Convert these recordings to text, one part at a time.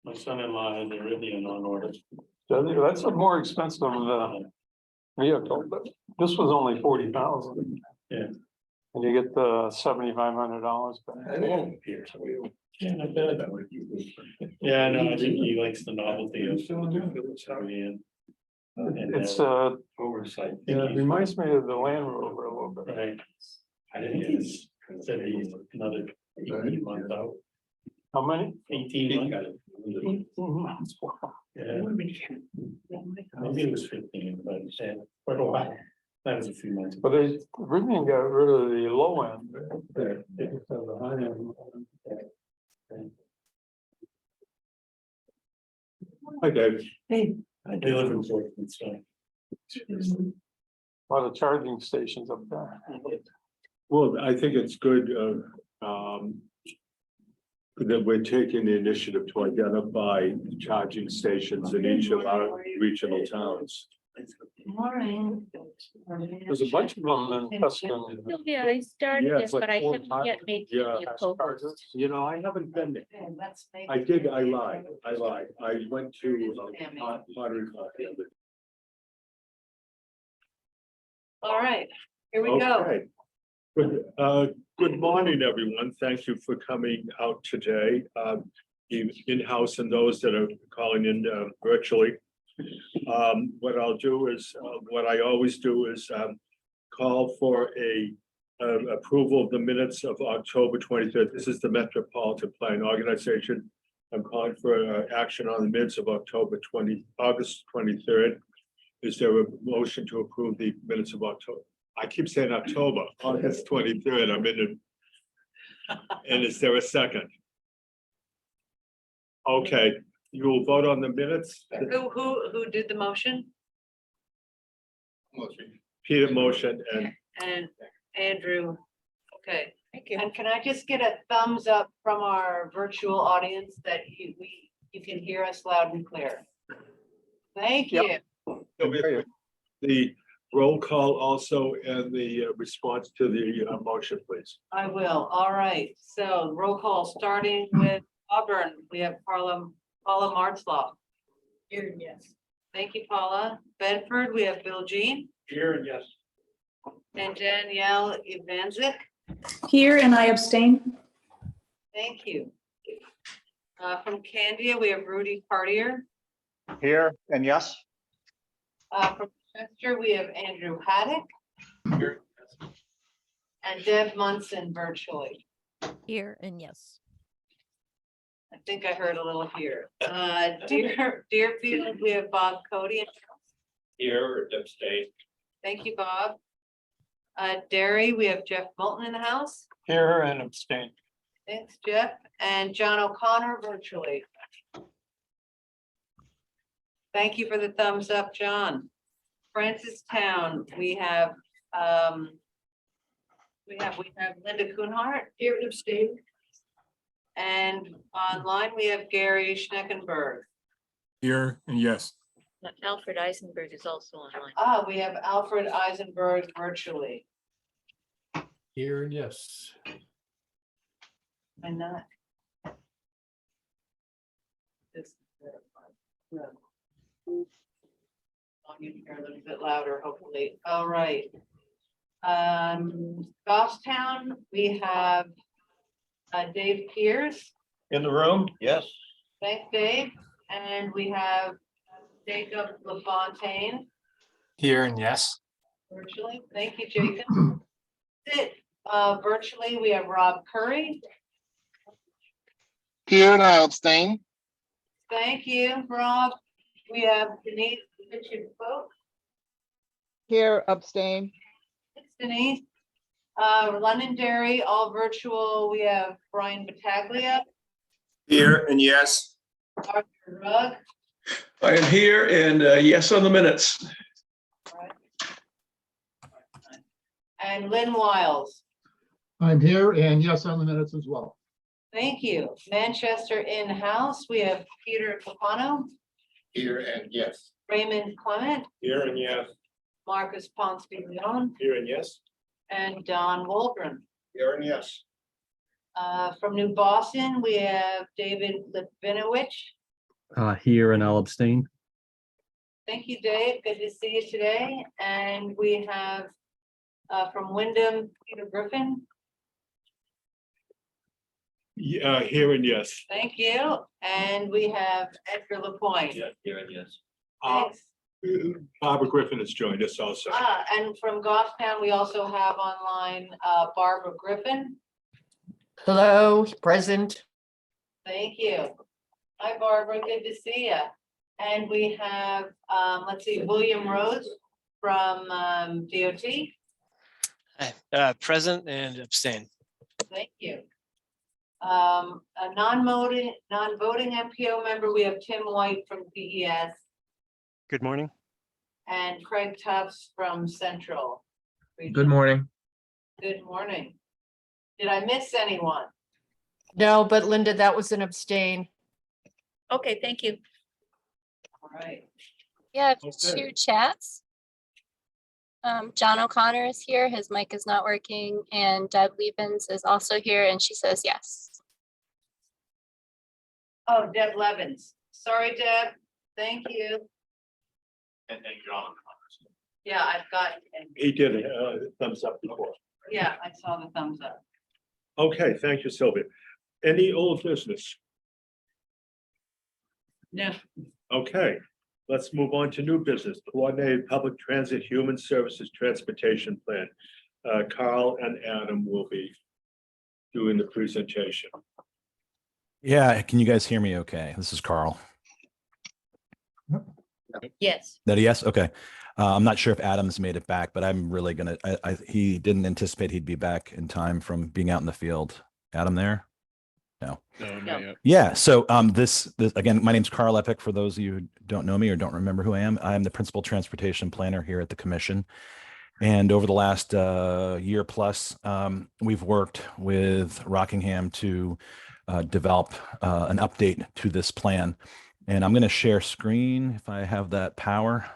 My son-in-law has a Rivian on order. That's a more expensive vehicle, but this was only 40,000. Yeah. And you get the $7,500 back. Yeah, I bet. Yeah, no, I think he likes the novelty of Rivian. It's Oversight. yeah, it reminds me of the Land Rover a little bit. Right. I think it's said he's another 18 months out. How many? 18 months. Yeah. Maybe it was 15, but for a while. That was a few months. But they Rivian got rid of the low end. They just have the high end. Hi, Dave. Hey. They live in Portland, so. A lot of charging stations up there. Well, I think it's good that we're taking the initiative to identify charging stations in each of our regional towns. Morning. There's a bunch of them in Tuscany. Sylvia, I started Yeah, this, but but I full haven't time. yet made Yeah. you a co-host. You know, I haven't been there. I lied. I went to Pottery Club the other. All right, here we go. Okay. Good morning, everyone. Thank you for coming out today, in-house and those that are calling in virtually. What I'll do is, what I always do is call for a approval of the minutes of October 23rd. This is the Metropolitan Planning Organization. I'm calling for action on the minutes of August 23rd. Is there a motion to approve the minutes of October? I keep saying October, August 23rd. I'm in it. And is there a second? Okay, you will vote on the minutes. Who did the motion? Peter motion And Andrew. Okay. Thank you. And can I just get a thumbs up from our virtual audience that you can hear us loud and clear? Thank you. the roll call also and the response to the motion, please. I will. All right. So roll call starting with Auburn. We have Paula Martzloff. Here, yes. Thank you, Paula. Bedford, we have Bill Jean. Here and yes. And Danielle Ivanzik. Here, and I abstain. Thank you. From Candia, we have Rudy Cartier. Here and yes. From Chester, we have Andrew Haddock. Here. And Deb Munson virtually. Here and yes. I think I heard a little here. Deerfield, we have Bob Cody. Here or abstain. Thank you, Bob. Derry, we have Jeff Moulton in the house. Here and abstain. Thanks, Jeff. And John O'Connor virtually. Thank you for the thumbs up, John. Francistown, we have Linda Kuhnhart. Here and abstain. And online, we have Gary Schneckenberg. Here and yes. Alfred Eisenberg is also online. We have Alfred Eisenberg virtually. Here and yes. And not. This. You can hear a little bit louder, hopefully. All right. Goffstown, we have Dave Pierce. In the room? Yes. Thanks, Dave. And we have Jacob LaFontaine Here and yes. virtually. Thank you, Jacob. Virtually, we have Rob Curry. Here and I abstain. Thank you, Rob. We have Denise Richard Folk. Here, abstain. Thanks, Denise. Londonderry, all virtual. We have Brian Battaglia. Here and yes. Arthur Rugg. I am here and yes on the minutes. And Lynn Wiles. I'm here and yes on the minutes as well. Thank you. Manchester in-house, we have Peter Capano. Here and yes. Raymond Clement. Here and yes. Marcus Ponce de Leon. Here and yes. And Don Wolgren. Here and yes. From New Boston, we have David Litvinowicz. Here and I'll abstain. Thank you, Dave. Good to see you today. And we have from Wyndham, Peter Griffin. Yeah, here and yes. Thank you. And we have Edgar Lapointe. Here and yes. Thanks. Barbara Griffin has joined us also. And from Goffstown, we also have online Barbara Griffin. Hello, present. Thank you. Hi, Barbara. Good to see you. And we have, let's see, William Rose from DOT. Present and abstain. Thank you. A non-voting MPO member, we have Tim White from DES Good morning. and Craig Tufts from Central. Good morning. Good morning. Did I miss anyone? No, but Linda, that was an abstain. Okay, thank you. All right. Yeah, Okay. two chats. John O'Connor is here. His mic is not working, and Deb Levens is also here, and she says yes. Oh, Deb Levens. Sorry, Deb. Thank you. And John. Yeah, I've got, He did a thumbs up before. yeah, I saw the thumbs up. Okay, thank you, Sylvia. Any old business? No. Okay, let's move on to new business. Coordinated Public Transit Human Services Transportation Plan. Carl and Adam will be doing the presentation. Yeah, can you guys hear me okay? This is Carl. Yes. That a yes? Okay. I'm not sure if Adam's made it back, but I'm really gonna, he didn't anticipate he'd be back in time from being out in the field. Adam there? No. No. Yeah, so this again, my name's Carl Eppich, for those of you who don't know me or don't remember who I am. I'm the principal transportation planner here at the commission. And over the last year plus, we've worked with Rockingham to develop an update to this plan. And I'm going to share screen if I have that power.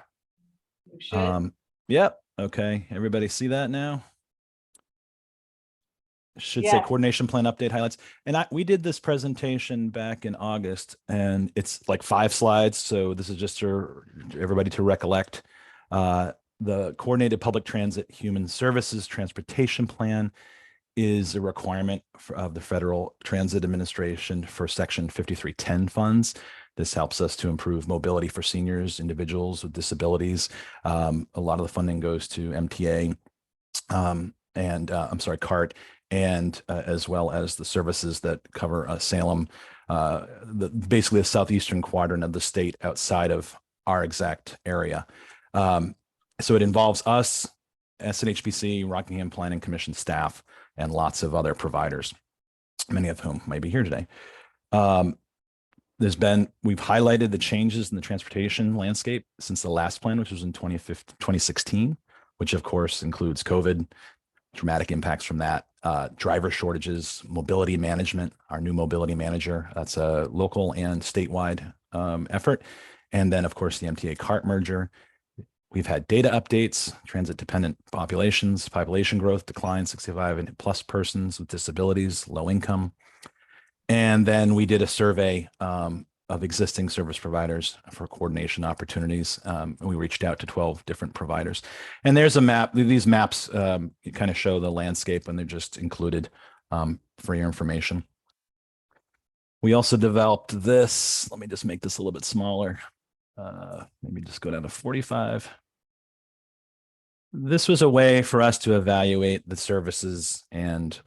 You should. Yep. Okay. Everybody see that now? Should say Yes. coordination plan update highlights. And we did this presentation back in August, and it's like 5 slides. So this is just for everybody to recollect. The Coordinated Public Transit Human Services Transportation Plan is a requirement of the Federal Transit Administration for Section 5310 funds. This helps us to improve mobility for seniors, individuals with disabilities. A lot of the funding goes to MTA CART, and as well as the services that cover Salem, basically the southeastern quadrant of the state outside of our exact area. So it involves us, SNHPC, Rockingham Planning Commission staff, and lots of other providers, many of whom may be here today. We've highlighted the changes in the transportation landscape since the last plan, which was in 2016, which of course includes COVID, dramatic impacts from that, driver shortages, mobility management, our new mobility manager, that's a local and statewide effort. And then of course the MTA CART merger. We've had data updates, transit dependent populations, population growth, decline, 65 and plus persons with disabilities, low income. And then we did a survey of existing service providers for coordination opportunities. And we reached out to 12 different providers. And there's a map. These maps kind of show the landscape, and they're just included for your information. We also developed this. Let me just make this a little bit smaller. Maybe just go down to 45. This was a way for us to evaluate the services and,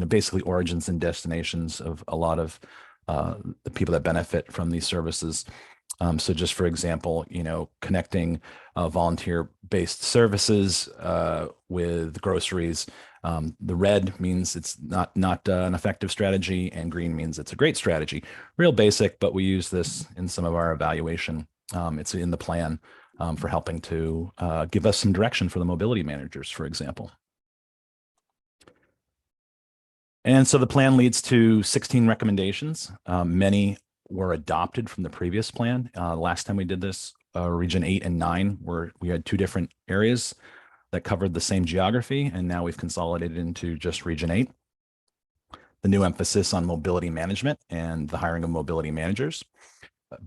basically origins and destinations of a lot of the people that benefit from these services. So just for example, connecting volunteer-based services with groceries. The red means it's not an effective strategy, and green means it's a great strategy. Real basic, but we use this in some of our evaluation. It's in the plan for helping to give us some direction for the mobility managers, for example. And so the plan leads to 16 recommendations. Many were adopted from the previous plan. Last time we did this, Region 8 and 9, we had 2 different areas that covered the same geography, and now we've consolidated into just Region 8. The new emphasis on mobility management and the hiring of mobility managers.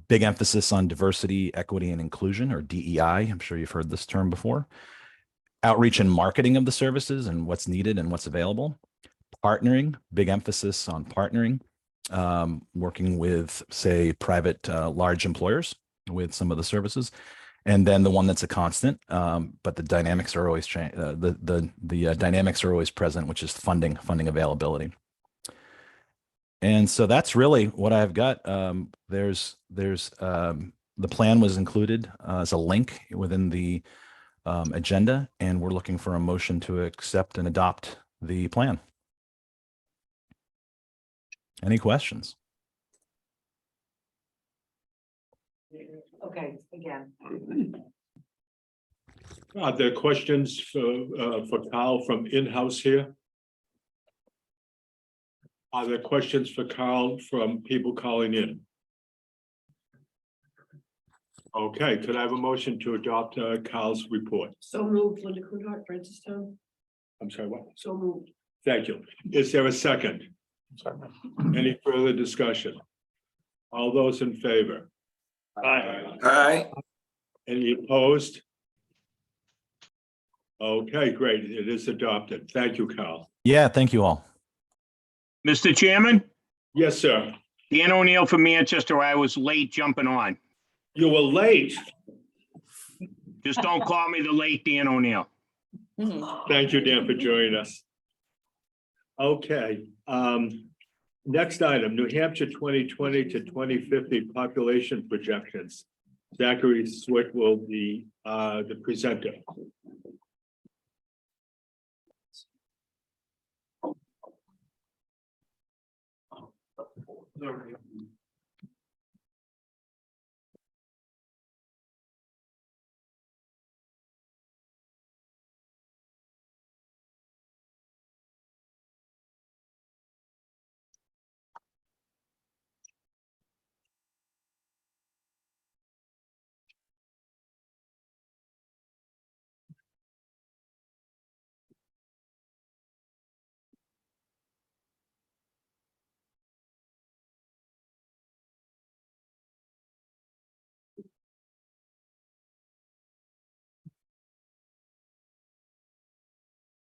Big emphasis on diversity, equity, and inclusion, or DEI. I'm sure you've heard this term before. Outreach and marketing of the services and what's needed and what's available. Partnering, big emphasis on partnering, working with, say, private large employers with some of the services. And then the one that's a constant, but the dynamics are always the dynamics are always present, which is funding availability. And so that's really what I've got. There's the plan was included as a link within the agenda, and we're looking for a motion to accept and adopt the plan. Any questions? Okay, again. Are there questions for Carl from in-house here? Are there questions for Carl from people calling in? Okay, could I have a motion to adopt Carl's report? So moved, Linda Coonhart, Francistown. I'm sorry, what? So moved. Thank you. Is there a second? Any further discussion? All those in favor? Aye. Aye. Any opposed? Okay, great. It is adopted. Thank you, Carl. Yeah, thank you all. Mr. Chairman, Yes, sir. Dan O'Neill from Manchester. I was late jumping on. You were late. Just don't call me the late Dan O'Neill. Thank you, Dan, for joining us. Okay, next item, New Hampshire 2020 to 2050 population projections. Zachary Swick will be the presenter.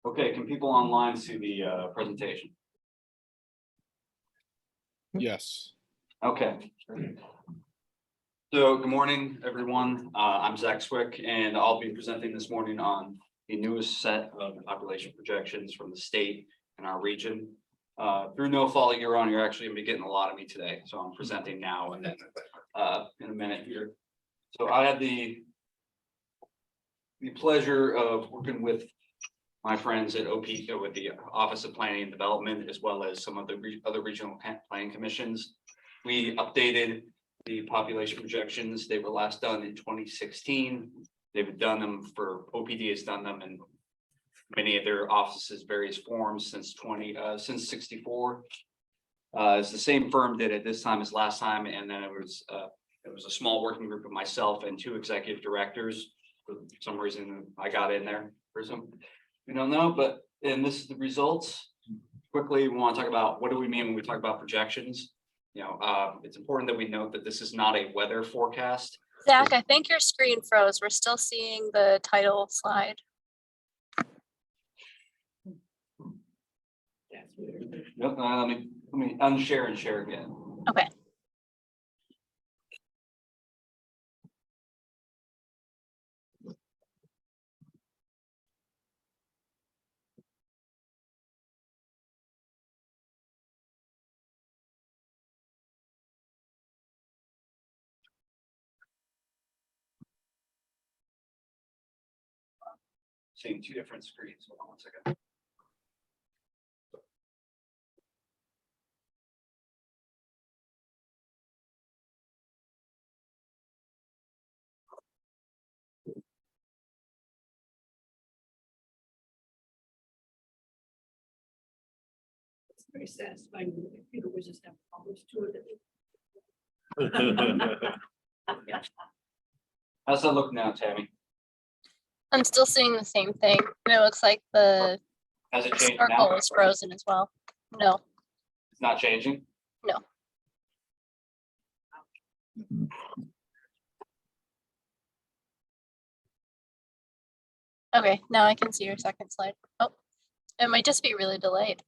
Okay, can people online see the presentation? Yes. Okay. So good morning, everyone. I'm Zach Swick, and I'll be presenting this morning on the newest set of population projections from the state and our region. Through no fault of your own, you're actually gonna be getting a lot of me today, so I'm presenting now and then in a minute here. So I had the pleasure of working with my friends at OPECA with the Office of Planning and Development, as well as some of the other regional planning commissions. We updated the population projections. They were last done in 2016. They've done them for, OPD has done them in many of their offices, various forms since 64. It's the same firm did it this time as last time, and then it was a small working group of myself and 2 executive directors. For some reason, I got in there for some. We don't know, and this is the results. Quickly, we want to talk about what do we mean when we talk about projections. You know, it's important that we note that this is not a weather forecast. Zach, I think your screen froze. We're still seeing the title slide. Nope, let me unshare and share again. Okay. Seeing 2 different screens. Hold on 1 second. It's very satisfying. The computer was just have problems to it. How's that look now, Tammy? I'm still seeing the same thing. And it looks like the Has it changed circle now? is frozen as well. No, It's not changing? no. Okay, now I can see your second slide. Oh, it might just be really delayed.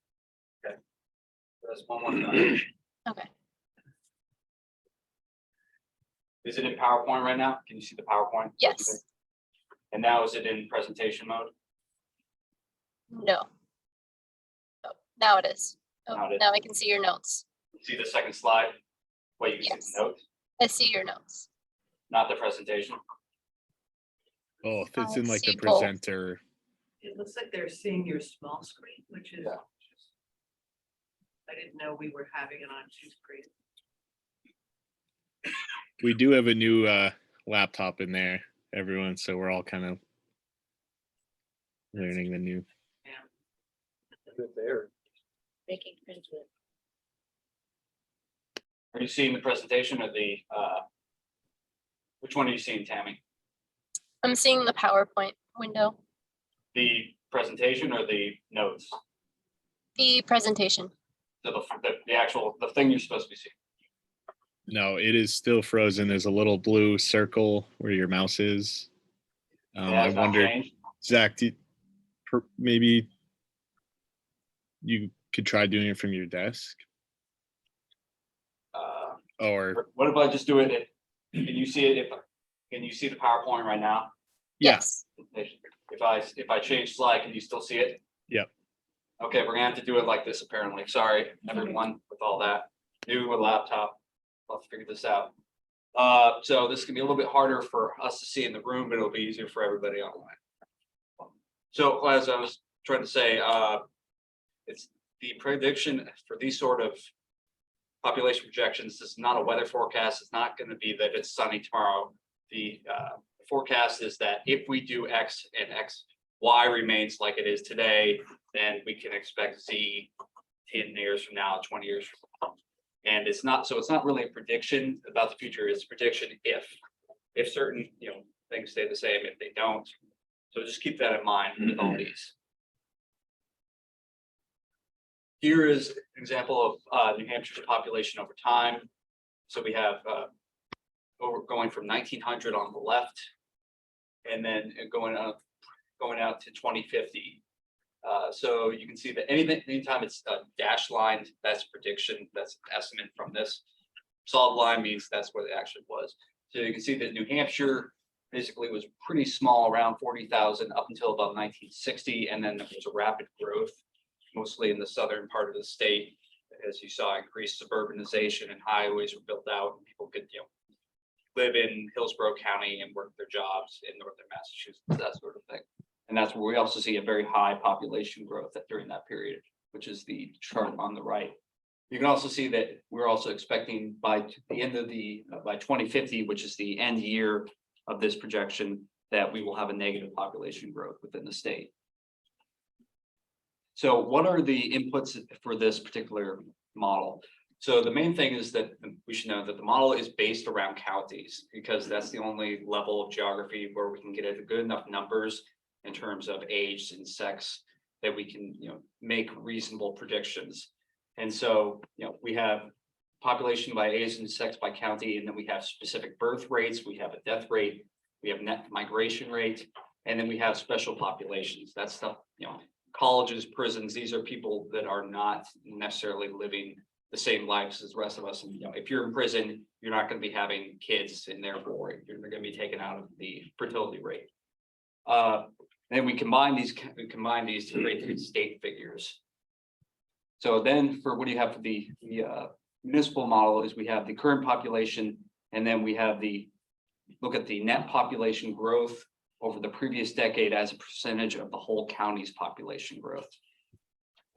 That's one more time. Okay. Is it in PowerPoint right now? Can you see the PowerPoint? Yes. And now is it in presentation mode? No. Oh, now it is. Oh, Now it is. now I can see your notes. See the second slide? Wait, you can see Yes. the notes, I see your notes. not the presentation. Oh, if it's in like the see both. presenter, It looks like they're seeing your small screen, which is. Yeah. I didn't know we were having it on two screens. we do have a new laptop in there, everyone. So we're all kind of learning the new. There. Making friends with. Are you seeing the presentation or the, which one are you seeing, Tammy? I'm seeing the PowerPoint window, The presentation or the notes? the presentation. So the actual, the thing you're supposed to be seeing. No, it is still frozen. There's a little blue circle where your mouse is. It I has not wonder, changed. Zach, maybe you could try doing it from your desk, or What if I just do it? Can you see it? Can you see the PowerPoint right now? Yes. If I change slide, can you still see it? Yep. Okay, we're gonna have to do it like this apparently. Sorry, everyone, with all that. New laptop. I'll figure this out. So this can be a little bit harder for us to see in the room, but it'll be easier for everybody online. So as I was trying to say, it's the prediction for these sort of population projections. This is not a weather forecast. It's not going to be that it's sunny tomorrow. The forecast is that if we do X and X, Y remains like it is today, then we can expect Z 10 years from now, 20 years from now. And it's not really a prediction about the future. It's a prediction if certain things stay the same, if they don't. So just keep that in mind with all these. Here is an example of New Hampshire's population over time. So we have going from 1900 on the left, and then going out to 2050. So you can see that anytime it's dashed line, that's prediction, that's an estimate from this. Solid line means that's where it actually was. So you can see that New Hampshire basically was pretty small, around 40,000 up until about 1960, and then there was a rapid growth, mostly in the southern part of the state, as you saw increased suburbanization and highways were built out, and people could live in Hillsborough County and work their jobs in northern Massachusetts, that sort of thing. And that's where we also see a very high population growth during that period, which is the chart on the right. You can also see that we're also expecting by the end of by 2050, which is the end year of this projection, that we will have a negative population growth within the state. So what are the inputs for this particular model? So the main thing is that we should know that the model is based around counties, because that's the only level of geography where we can get at good enough numbers in terms of age and sex that we can make reasonable predictions. And so we have population by age and sex by county, and then we have specific birth rates, we have a death rate, we have net migration rate, and then we have special populations. That's stuff, colleges, prisons, these are people that are not necessarily living the same lives as the rest of us. And if you're in prison, you're not going to be having kids, and therefore you're going to be taken out of the fertility rate. And we combine these to create these state figures. So then for what do you have for the municipal model is we have the current population, and then we have look at the net population growth over the previous decade as a percentage of the whole county's population growth.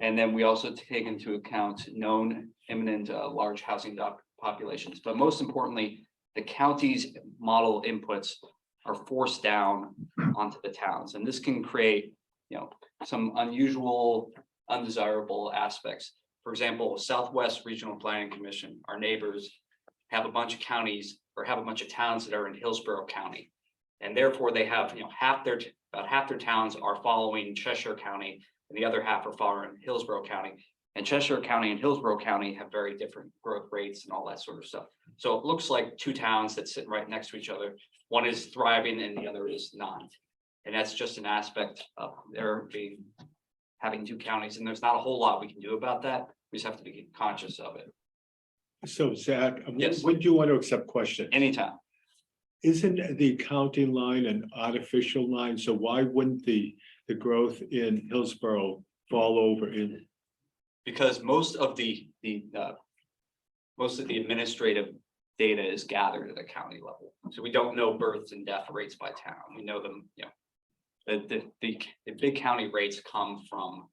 And then we also take into account known imminent large housing populations. But most importantly, the county's model inputs are forced down onto the towns. And this can create some unusual, undesirable aspects. For example, Southwest Regional Planning Commission, our neighbors, have a bunch of counties or have a bunch of towns that are in Hillsborough County. And therefore they have about half their towns are following Cheshire County, and the other half are following Hillsborough County. And Cheshire County and Hillsborough County have very different growth rates and all that sort of stuff. So it looks like two towns that sit right next to each other. One is thriving and the other is not. And that's just an aspect of there being having two counties, and there's not a whole lot we can do about that. We just have to be conscious of it. So Zach, Yes. would you want to accept questions? Anytime. Isn't the accounting line an artificial line? So why wouldn't the growth in Hillsborough fall over in? Because most of the administrative data is gathered at the county level. So we don't know births and death rates by town. We know them, the big county rates come from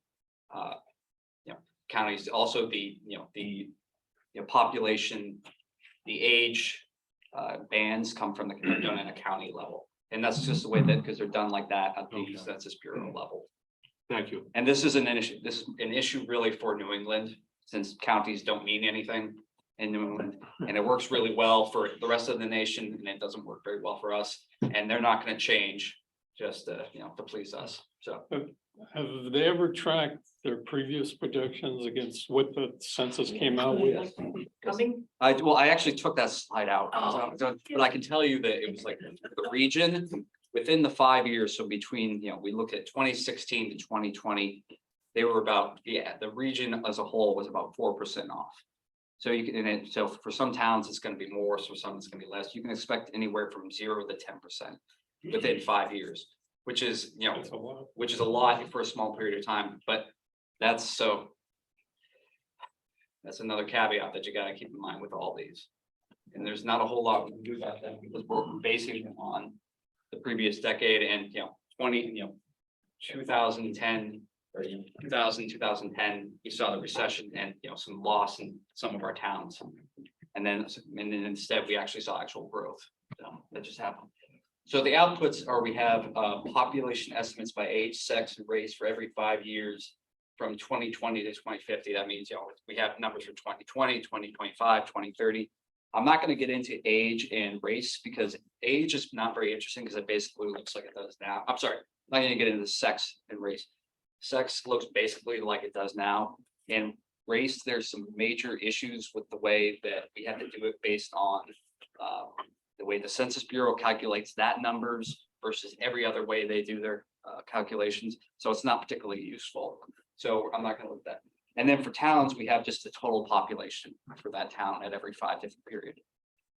counties, also the population, the age bands come from they're done at a county level. And that's just the way that, because they're done like that at the Census Bureau level. Thank you. And this is an issue, this is an issue really for New England, since counties don't mean anything in New England. And it works really well for the rest of the nation, and it doesn't work very well for us. And they're not going to change just to please us. So Have they ever tracked their previous projections against what the census came out with? I actually took that slide out, but I can tell you that it was like the region within the 5 years. So between, we looked at 2016 to 2020, they were about, the region as a whole was about 4% off. So you can, so for some towns, it's going to be more, so some it's going to be less. You can expect anywhere from 0 to 10% within 5 years, which is, which is a lot for a small period of time, but that's another caveat that you got to keep in mind with all these. And there's not a whole lot we can do about that because we're basing it on the previous decade and 2010 or 2010, you saw the recession and some loss in some of our towns. And then instead we actually saw actual growth. That just happened. So the outputs are, we have population estimates by age, sex, and race for every 5 years from 2020 to 2050. That means, we have numbers for 2020, 2025, 2030. I'm not going to get into age and race because age is not very interesting because it basically looks like it does now. I'm sorry, I'm not going to get into sex and race. Sex looks basically like it does now. And race, there's some major issues with the way that we have to do it based on the way the Census Bureau calculates that numbers versus every other way they do their calculations. So it's not particularly useful. So I'm not going to look at that. And then for towns, we have just the total population for that town at every 5 different period.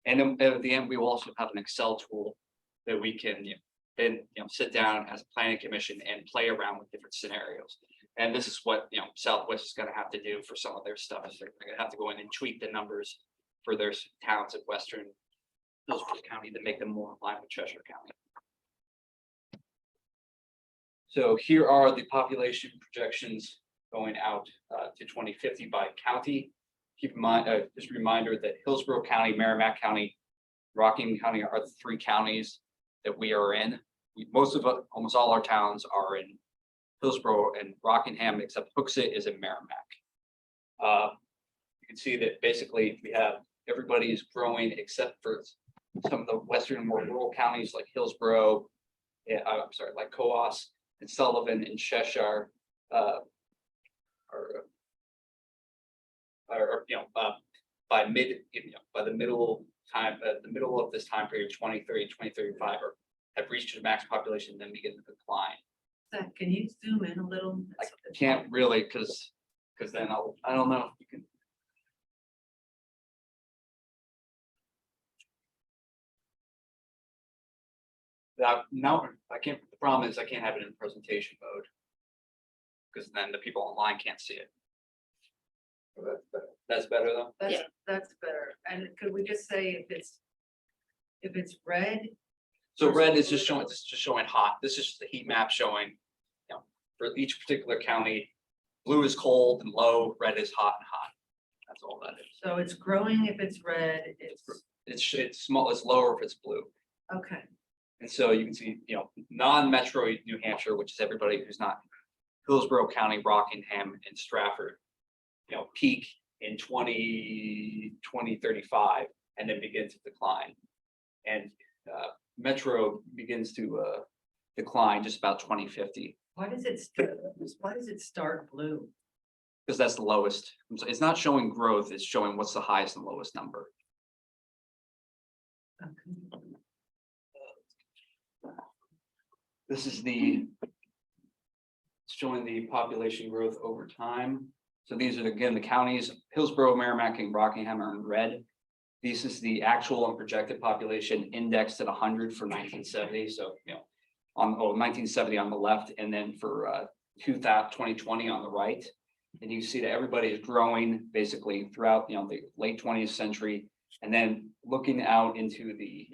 And then at the end, we will also have an Excel tool that we can sit down as a planning commission and play around with different scenarios. And this is what Southwest is going to have to do for some of their stuff. They're going to have to go in and tweak the numbers for their towns in Western Hillsborough County to make them more in line with Cheshire County. So here are the population projections going out to 2050 by county. Keep in mind, just a reminder that Hillsborough County, Merrimack County, Rockingham County are the 3 counties that we are in. Almost all our towns are in Hillsborough and Rockingham, except Hooksett is in Merrimack. You can see that basically we have everybody is growing except for some of the western more rural counties like Hillsborough, like Coos and Sullivan and Cheshire by the middle of this time period, 2030, 2035, have reached their max population and then begin to decline. Zach, can you zoom in a little? I can't really because then I don't know if you can. No, I can't. The problem is I can't have it in presentation mode because then the people online can't see it. That's better though. That's better. And could we just say if it's red? So red is just showing hot. This is just the heat map showing, for each particular county. Blue is cold and low. Red is hot and hot. That's all that is. So it's growing if it's red. It's small. It's lower if it's blue. Okay. And so you can see, non-metro New Hampshire, which is everybody who's not Hillsborough County, Rockingham, and Stratford, peak in 2035 and then begin to decline. And metro begins to decline just about 2050. Why does it start blue? Because that's the lowest. It's not showing growth, it's showing what's the highest and lowest number. Okay. This is the showing the population growth over time. So these are again the counties: Hillsborough, Merrimack, and Rockingham are in red. This is the actual and projected population indexed at 100 for 1970. So, on 1970 on the left, and then for 2020 on the right. And you see that everybody is growing basically throughout, the late 20th century. And then looking out into the,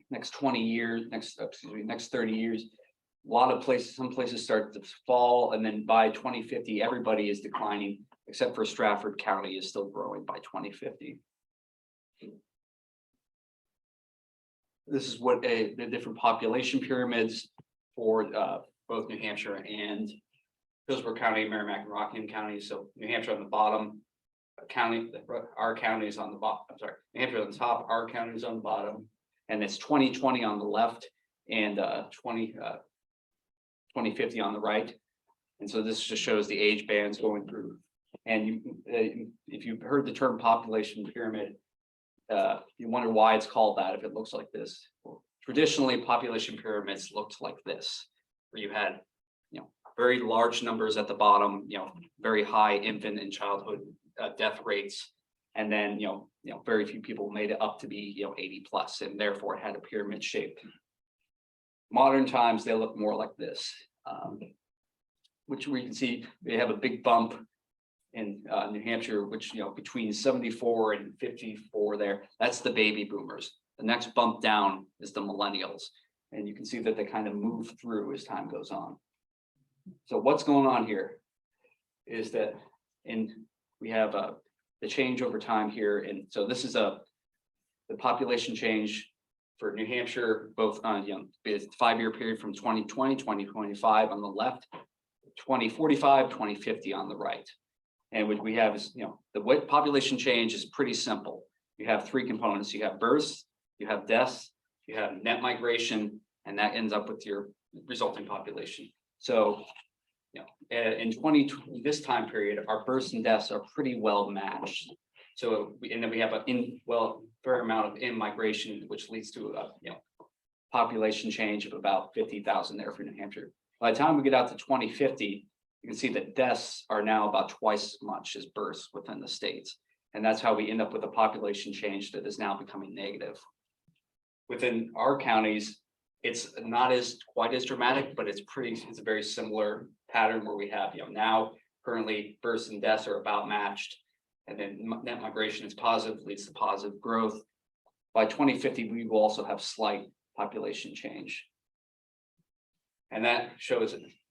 next 20 years, next 30 years, a lot of places, some places start to fall, and then by 2050, everybody is declining, except for Stratford County is still growing by 2050. This is what the different population pyramids for both New Hampshire and Hillsborough County, Merrimack, and Rockingham County. So New Hampshire on the bottom, our county is on the bottom. I'm sorry, New Hampshire on the top, our county is on the bottom, and it's 2020 on the left and 2050 on the right. And so this just shows the age bands going through. And if you've heard the term population pyramid, you wonder why it's called that if it looks like this. Well, traditionally, population pyramids looked like this, where you had, very large numbers at the bottom, very high infant and childhood death rates, and then very few people made it up to be 80 plus, and therefore it had a pyramid shape. Modern times they look more like this, which we can see they have a big bump in New Hampshire, which between 74 and 54 there, that's the baby boomers. The next bump down is the millennials, and you can see that they kind of move through as time goes on. So what's going on here is that we have the change over time here, and so this is the population change for New Hampshire, both on the 5-year period from 2020, 2025 on the left, 2045, 2050 on the right. And what we have is, the population change is pretty simple. You have 3 components. You have births, you have deaths, you have net migration, and that ends up with your resulting population. So, in this time period, our births and deaths are pretty well matched. So, and then we have fair amount of in-migration, which leads to a, population change of about 50,000 there for New Hampshire. By the time we get out to 2050, you can see that deaths are now about twice as much as births within the states. And that's how we end up with a population change that is now becoming negative. Within our counties, it's not quite as dramatic, but it's a very similar pattern where we have, now currently births and deaths are about matched, and then net migration is positive, leads to positive growth. By 2050, we will also have slight population change. And that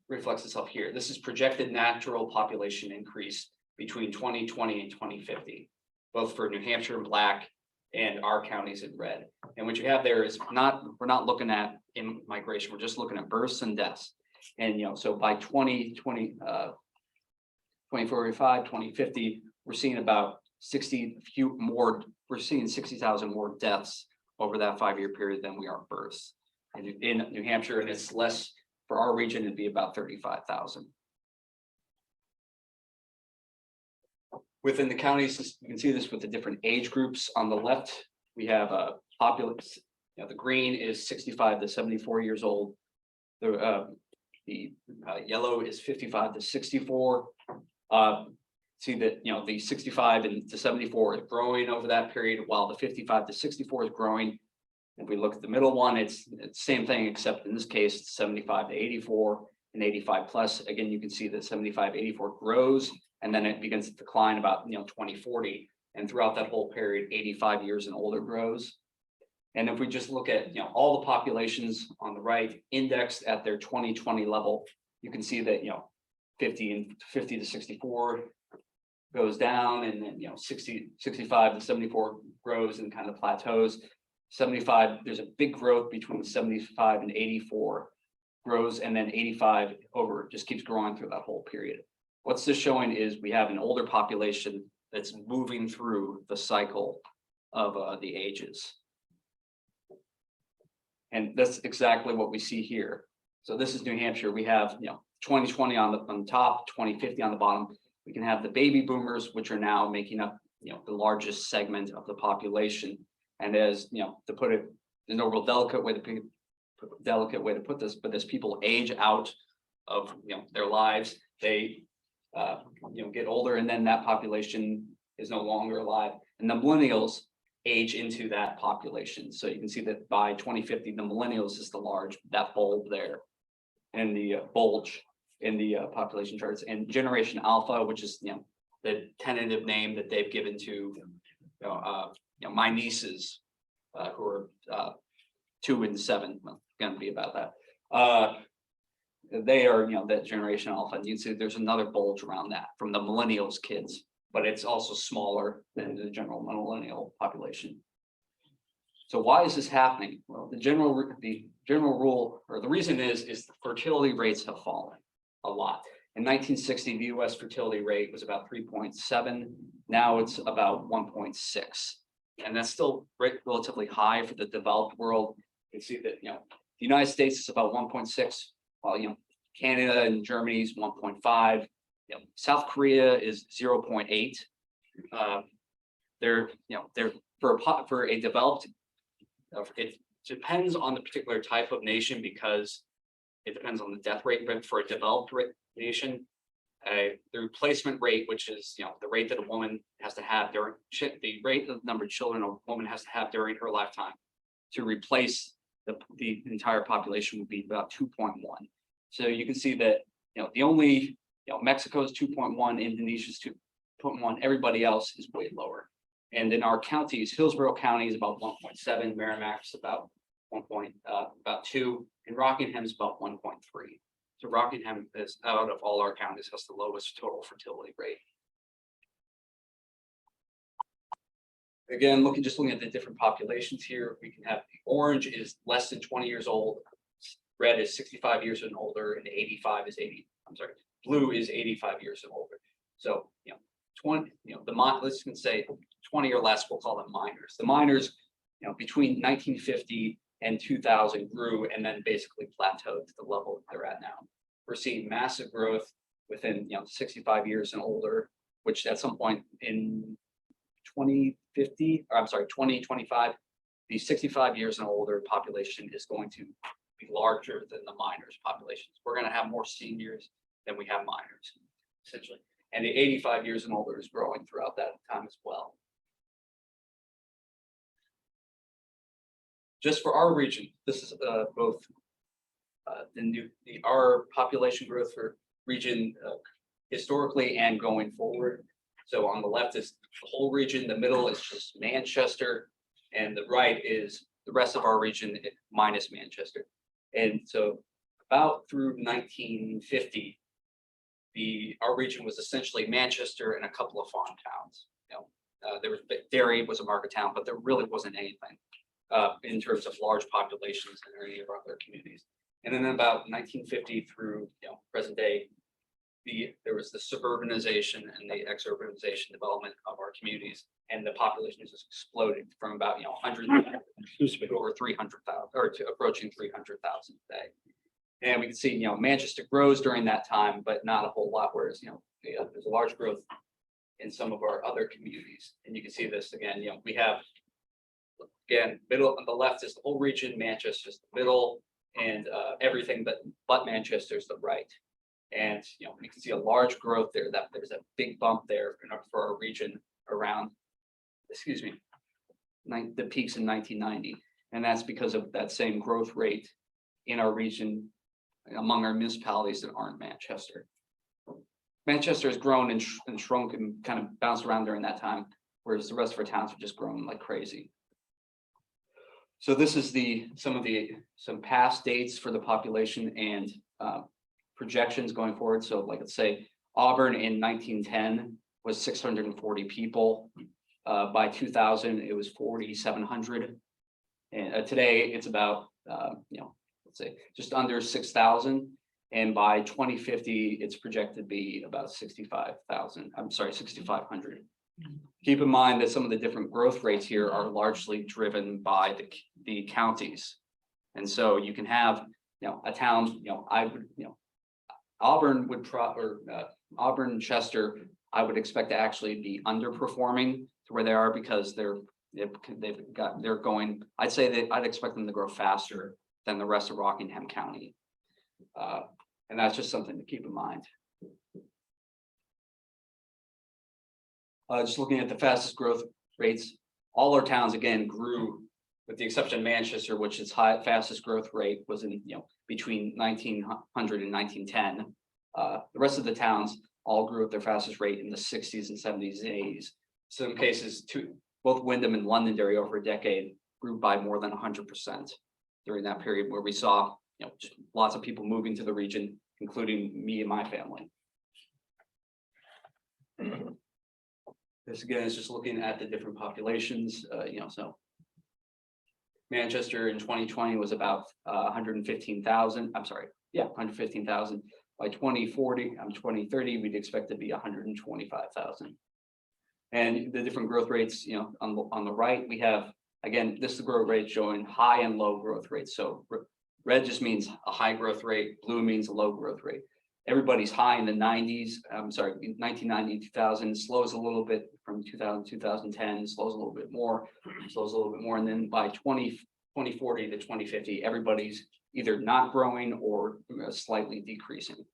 reflects itself here. This is projected natural population increase between 2020 and 2050, both for New Hampshire in black and our counties in red. And what you have there is we're not looking at in migration, we're just looking at births and deaths. And so by 2045, 2050, we're seeing about 60,000 more deaths over that 5-year period than we are births. And in New Hampshire, and it's less for our region, it'd be about 35,000. Within the counties, you can see this with the different age groups. On the left, we have a populace. The green is 65 to 74 years old. The yellow is 55 to 64. See that the 65 to 74 is growing over that period, while the 55 to 64 is growing. If we look at the middle one, it's the same thing, except in this case, it's 75 to 84 and 85 plus. Again, you can see that 75, 84 grows, and then it begins to decline about 2040. And throughout that whole period, 85 years and older grows. And if we just look at all the populations on the right indexed at their 2020 level, you can see that 50 to 64 goes down, and then 65 to 74 grows and kind of plateaus. 75, there's a big growth between 75 and 84 grows, and then 85 just keeps growing through that whole period. What's this showing is we have an older population that's moving through the cycle of the ages. And that's exactly what we see here. So this is New Hampshire. We have 2020 on the top, 2050 on the bottom. We can have the baby boomers, which are now making up the largest segment of the population. And as to put it in a real delicate way, delicate way to put this, but as people age out of, their lives, they, get older, and then that population is no longer alive. And the millennials age into that population. So you can see that by 2050, the millennials is that bulb there, and the bulge in the population charts, and Generation Alpha, which is, the tentative name that they've given to, my nieces, who are 2 and 7, well, going to be about that. They are, that Generation Alpha, and you can see there's another bulge around that from the millennials kids, but it's also smaller than the general millennial population. So why is this happening? Well, the general rule, or the reason is the fertility rates have fallen a lot. In 1960, the US fertility rate was about 3.7. Now it's about 1.6. And that's still relatively high for the developed world. You can see that, the United States is about 1.6, while, Canada and Germany is 1.5. South Korea is 0.8. They're for a developed, it depends on the particular type of nation, because it depends on the death rate. But for a developed nation, the replacement rate, which is the rate that a woman has to have during the rate of the number of children a woman has to have during her lifetime to replace the entire population, would be about 2.1. So you can see that the only Mexico's 2.1, Indonesia's 2.1, everybody else is way lower. And in our counties, Hillsborough County is about 1.7, Merrimack's about 2, and Rockingham's about 1.3. So Rockingham is, out of all our counties, has the lowest total fertility rate. Again, looking at the different populations here, we can have the orange is less than 20 years old, red is 65 years and older, and 85 is 80. I'm sorry, blue is 85 years and older. So 20, let's say 20 or less, we'll call them minors. The minors, between 1950 and 2000 grew and then basically plateaued to the level they're at now. We're seeing massive growth within 65 years and older, which at some point in 2025, the 65 years and older population is going to be larger than the minors populations. We're going to have more seniors than we have minors, essentially. And the 85 years and older is growing throughout that time as well. Just for our region, this is both our population growth for region historically and going forward. So on the left is the whole region, the middle is just Manchester, and the right is the rest of our region minus Manchester. And so about through 1950, our region was essentially Manchester and a couple of farm towns. There was Derry was a market town, but there really wasn't anything in terms of large populations in any of our other communities. And then about 1950 through present day, there was the suburbanization and the exurbanization development of our communities, and the population has just exploded from about 100 to over 300,000, or to approaching 300,000 today. And we can see Manchester grows during that time, but not a whole lot. Whereas there's a large growth in some of our other communities, and you can see this again. We have middle on the left is the whole region, Manchester's the middle, and everything but Manchester's the right. And we can see a large growth there. That there's a big bump there for our region around, the peaks in 1990, and that's because of that same growth rate in our region among our municipalities that aren't Manchester. Manchester has grown and shrunk and kind of bounced around during that time, whereas the rest of our towns have just grown like crazy. So this is some past dates for the population and projections going forward. So like let's say Auburn in 1910 was 640 people. By 2000, it was 4,700. And today it's about, let's say just under 6,000. And by 2050, it's projected to be about 65,000. I'm sorry, 6,500. Keep in mind that some of the different growth rates here are largely driven by the counties. And so you can have, a town, Auburn Auburn, Chester, I would expect to actually be underperforming to where they are because they're going, I'd say that I'd expect them to grow faster than the rest of Rockingham County. And that's just something to keep in mind. Just looking at the fastest growth rates, all our towns again grew, with the exception of Manchester, which its fastest growth rate was in, between 1900 and 1910. The rest of the towns all grew at their fastest rate in the 60s and 70s and 80s. Some cases, both Wyndham and Londonderry over a decade grew by more than 100% during that period, where we saw, just lots of people moving to the region, including me and my family. This again is just looking at the different populations, so Manchester in 2020 was about 115,000. I'm sorry, 115,000. By 2030, we'd expect to be 125,000. And the different growth rates, on the right, we have, again, this is the growth rate showing high and low growth rates. So red just means a high growth rate, blue means a low growth rate. Everybody's high in the 90s, 1990, 2000, slows a little bit from 2000, 2010, slows a little bit more, and then by 2040 to 2050, everybody's either not growing or slightly decreasing.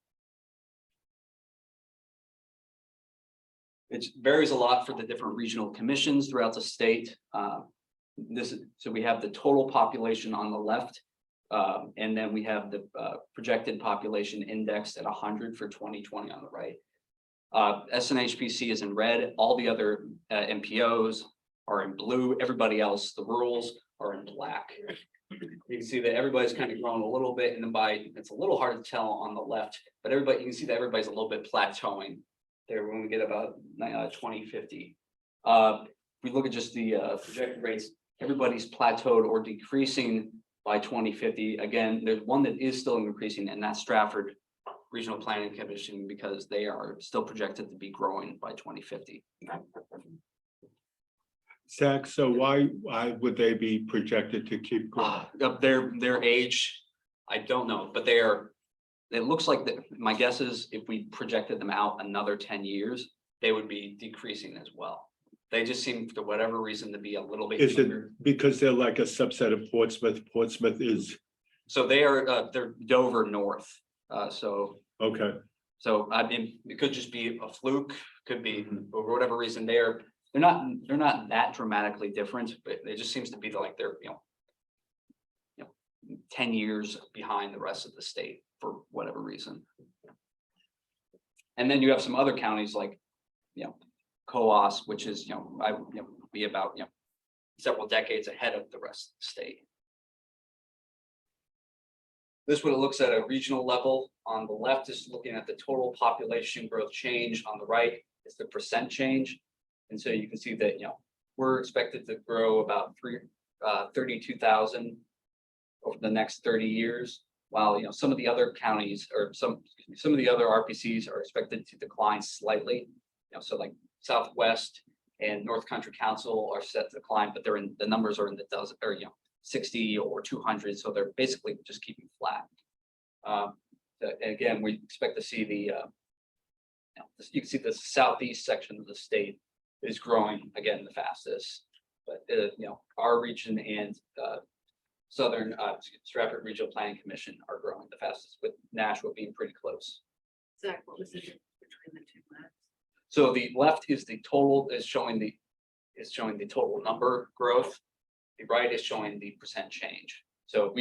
It varies a lot for the different regional commissions throughout the state. So we have the total population on the left, and then we have the projected population indexed at 100 for 2020 on the right. SNHPC is in red. All the other MPOs are in blue. Everybody else, the rurals, are in black. You can see that everybody's kind of growing a little bit, and then it's a little hard to tell on the left, but you can see that everybody's a little bit plateauing there when we get about 2050. If we look at just the projected rates, everybody's plateaued or decreasing by 2050. Again, there's one that is still increasing, and that's Stratford Regional Planning Commission, because they are still projected to be growing by 2050. Zach, so why would they be projected to keep growing? Their age, I don't know, but it looks like my guess is if we projected them out another 10 years, they would be decreasing as well. They just seem, for whatever reason, to be a little bit Is younger. it because they're like a subset of Portsmouth? Portsmouth is. So they're Dover North. Okay. So I mean, it could just be a fluke, could be for whatever reason they're not that dramatically different, but it just seems to be like they're 10 years behind the rest of the state for whatever reason. And then you have some other counties like Coos, which is be about several decades ahead of the rest of the state. This is what it looks at a regional level. On the left is looking at the total population growth change. On the right is the percent change. And so you can see that we're expected to grow about 32,000 over the next 30 years, while some of the other counties or some of the other RPCs are expected to decline slightly. So like Southwest and North Country Council are set to decline, but the numbers are in the dozen, or 60 or 200, so they're basically just keeping flat. Again, we expect to see you can see the southeast section of the state is growing again the fastest, but our region and Southern Stratford Regional Planning Commission are growing the fastest, with Nashua being pretty close. Zach, what was the difference between the two maps? So the left is the total, is showing the total number growth. The right is showing the percent change. So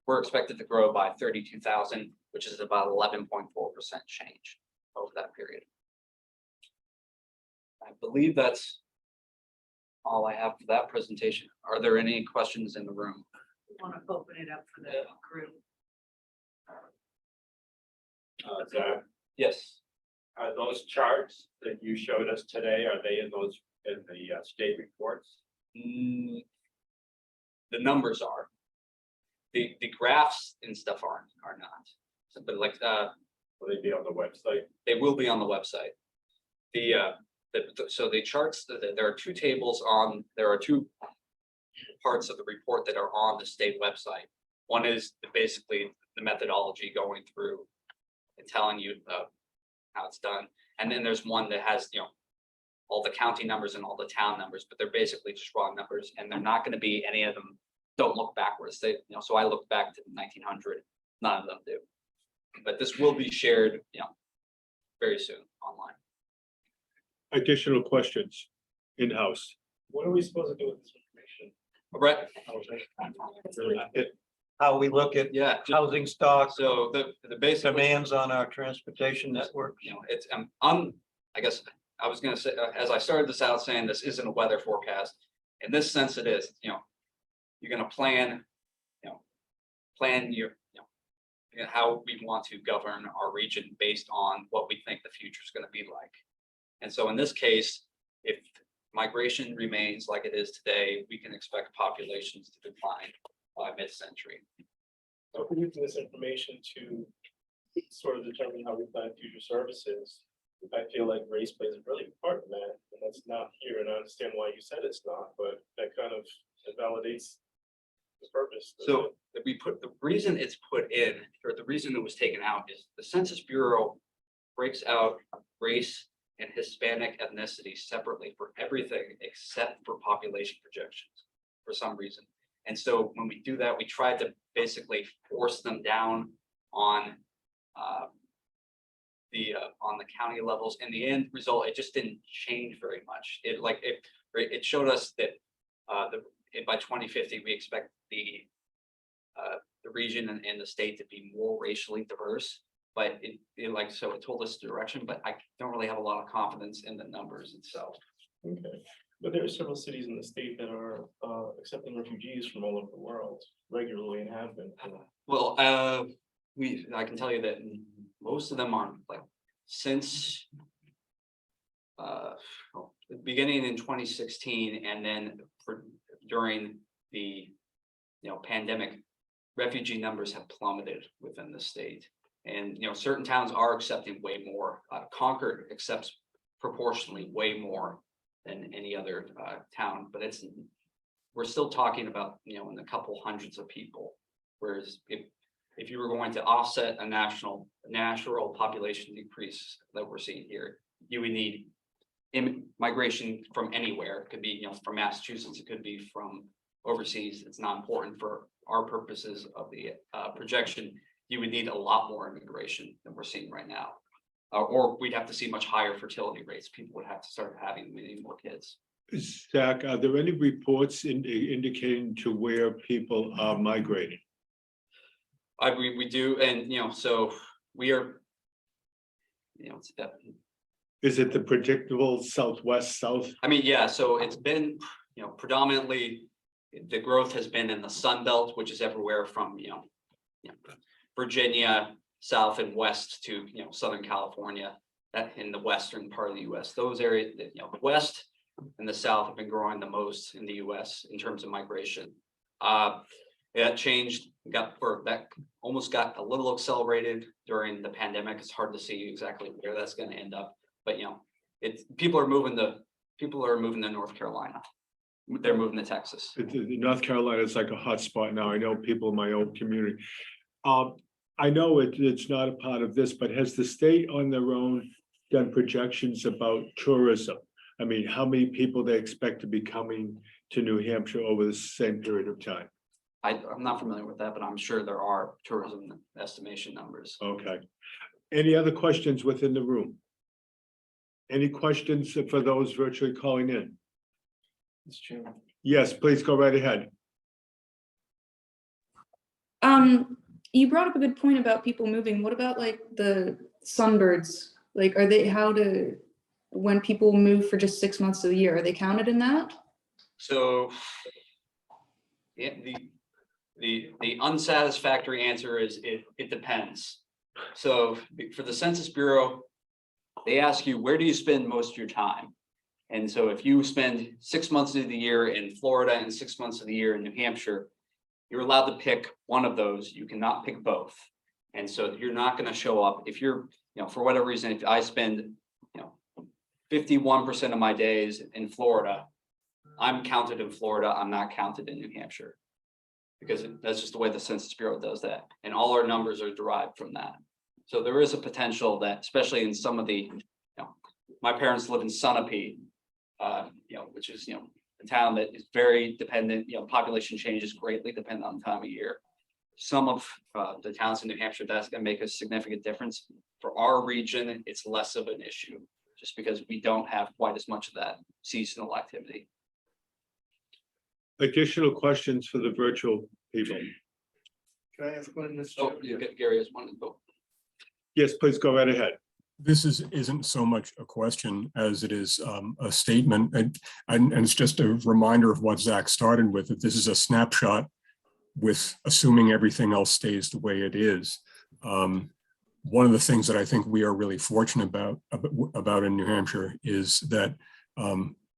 we're expected to grow by 32,000, which is about 11.4% change over that period. I believe that's all I have for that presentation. Are there any questions in the room? We want to open it up for the group. Zach, Yes. are those charts that you showed us today, are they in the state reports? The numbers are. The graphs and stuff are not. So, but like Will they be on the website? they will be on the website. So the charts, there are two tables there are two parts of the report that are on the state website. One is basically the methodology going through and telling you how it's done. And then there's one that has, all the county numbers and all the town numbers, but they're basically just raw numbers, and they're not going to be any of them don't look backwards. They, so I look back to 1900, none of them do. But this will be shared, very soon online. Additional questions in-house? What are we supposed to do with this information? Brett? How we look at Yeah. housing stock, So the basic demands on our transportation network. it's, I guess I was gonna say, as I started this out saying, this isn't a weather forecast. In this sense, it is, you're gonna plan, plan your, how we want to govern our region based on what we think the future is gonna be like. And so in this case, if migration remains like it is today, we can expect populations to decline by mid-century. So if we're using this information to sort of determine how we plan future services, I feel like race plays a really big part in that, and that's not here, and I understand why you said it's not, but that kind of validates the purpose. So if we put, the reason it's put in, or the reason it was taken out is the Census Bureau breaks out race and Hispanic ethnicity separately for everything except for population projections for some reason. And so when we do that, we try to basically force them down on the county levels. In the end result, it just didn't change very much. It showed us that by 2050 we expect the region and the state to be more racially diverse. But it told us the direction, but I don't really have a lot of confidence in the numbers itself. Okay, but there are several cities in the state that are accepting refugees from all over the world regularly and have been. Well, I can tell you that most of them aren't, like, since beginning in 2016, and then during the pandemic, refugee numbers have plummeted within the state. And certain towns are accepting way more. Concord accepts proportionally way more than any other town, but we're still talking about in a couple hundreds of people. Whereas if you were going to offset a natural population decrease that we're seeing here, you would need migration from anywhere. It could be from Massachusetts, it could be from overseas. It's not important for our purposes of the projection. You would need a lot more immigration than we're seeing right now. Or we'd have to see much higher fertility rates. People would have to start having many more kids. Zach, are there any reports indicating to where people are migrating? We do, and so we are, it's definitely. Is it the predictable southwest, south? I mean, yeah, so it's been, predominantly the growth has been in the Sun Belt, which is everywhere from, Virginia, south and west to, Southern California, that in the western part of the US. Those areas, the west and the south have been growing the most in the US in terms of migration. That changed, that almost got a little accelerated during the pandemic. It's hard to see exactly where that's going to end up, but people are moving to North Carolina. They're moving to Texas. North Carolina is like a hot spot now. I know people in my own community. I know it's not a part of this, but has the state on their own done projections about tourism? I mean, how many people they expect to be coming to New Hampshire over the same period of time? I'm not familiar with that, but I'm sure there are tourism estimation numbers. Okay. Any other questions within the room? Any questions for those virtually calling in? It's true. Yes, please go right ahead. You brought up a good point about people moving. What about like the sunbirds? Like, when people move for just 6 months of the year, are they counted in that? So the unsatisfactory answer is it depends. So for the Census Bureau, they ask you, where do you spend most of your time? And so if you spend 6 months of the year in Florida and 6 months of the year in New Hampshire, you're allowed to pick one of those. You cannot pick both. And so you're not going to show up if you're, for whatever reason, if I spend, 51% of my days in Florida, I'm counted in Florida. I'm not counted in New Hampshire, because that's just the way the Census Bureau does that. And all our numbers are derived from that. So there is a potential that, especially in some of the, my parents live in Sunapee, which is, a town that is very dependent, population changes greatly dependent on the time of year. Some of the towns in New Hampshire, that's gonna make a significant difference. For our region, it's less of an issue, just because we don't have quite as much of that seasonal activity. Additional questions for the virtual people? Can I ask one, Mr. Oh, Chairman? Gary has one to go. Yes, please go right ahead. This isn't so much a question as it is a statement, and it's just a reminder of what Zach started with, that this is a snapshot with assuming everything else stays the way it is. One of the things that I think we are really fortunate about in New Hampshire is that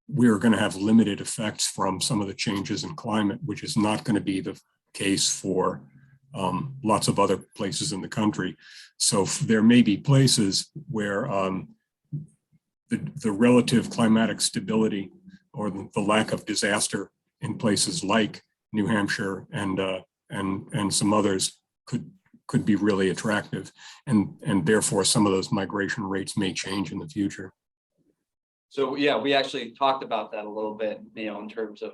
we are going to have limited effects from some of the changes in climate, which is not going to be the case for lots of other places in the country. So there may be places where the relative climatic stability or the lack of disaster in places like New Hampshire and some others could be really attractive, and therefore some of those migration rates may change in the future. So yeah, we actually talked about that a little bit, in terms of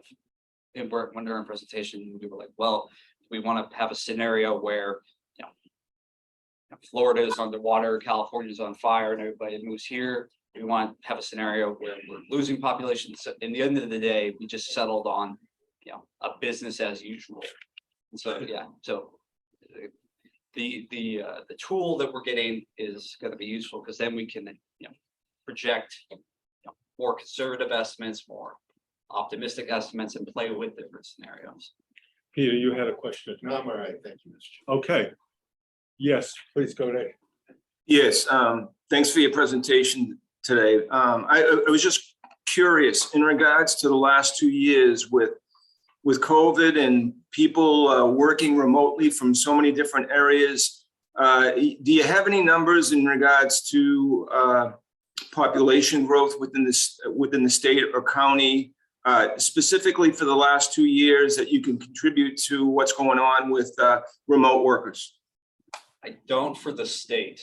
when during presentation, we were like, well, we want to have a scenario where, Florida is underwater, California is on fire, and everybody moves here. We want to have a scenario where we're losing population. So in the end of the day, we just settled on, a business as usual. And so, yeah, so the tool that we're getting is going to be useful, because then we can, project more conservative estimates, more optimistic estimates, and play with different scenarios. Peter, you had a question. No, I'm all right, thank you, Mr. Chairman. Okay. Yes, please go ahead. Yes, thanks for your presentation today. I was just curious in regards to the last 2 years with COVID and people working remotely from so many different areas. Do you have any numbers in regards to population growth within the state or county, specifically for the last 2 years, that you can contribute to what's going on with remote workers? I don't for the state,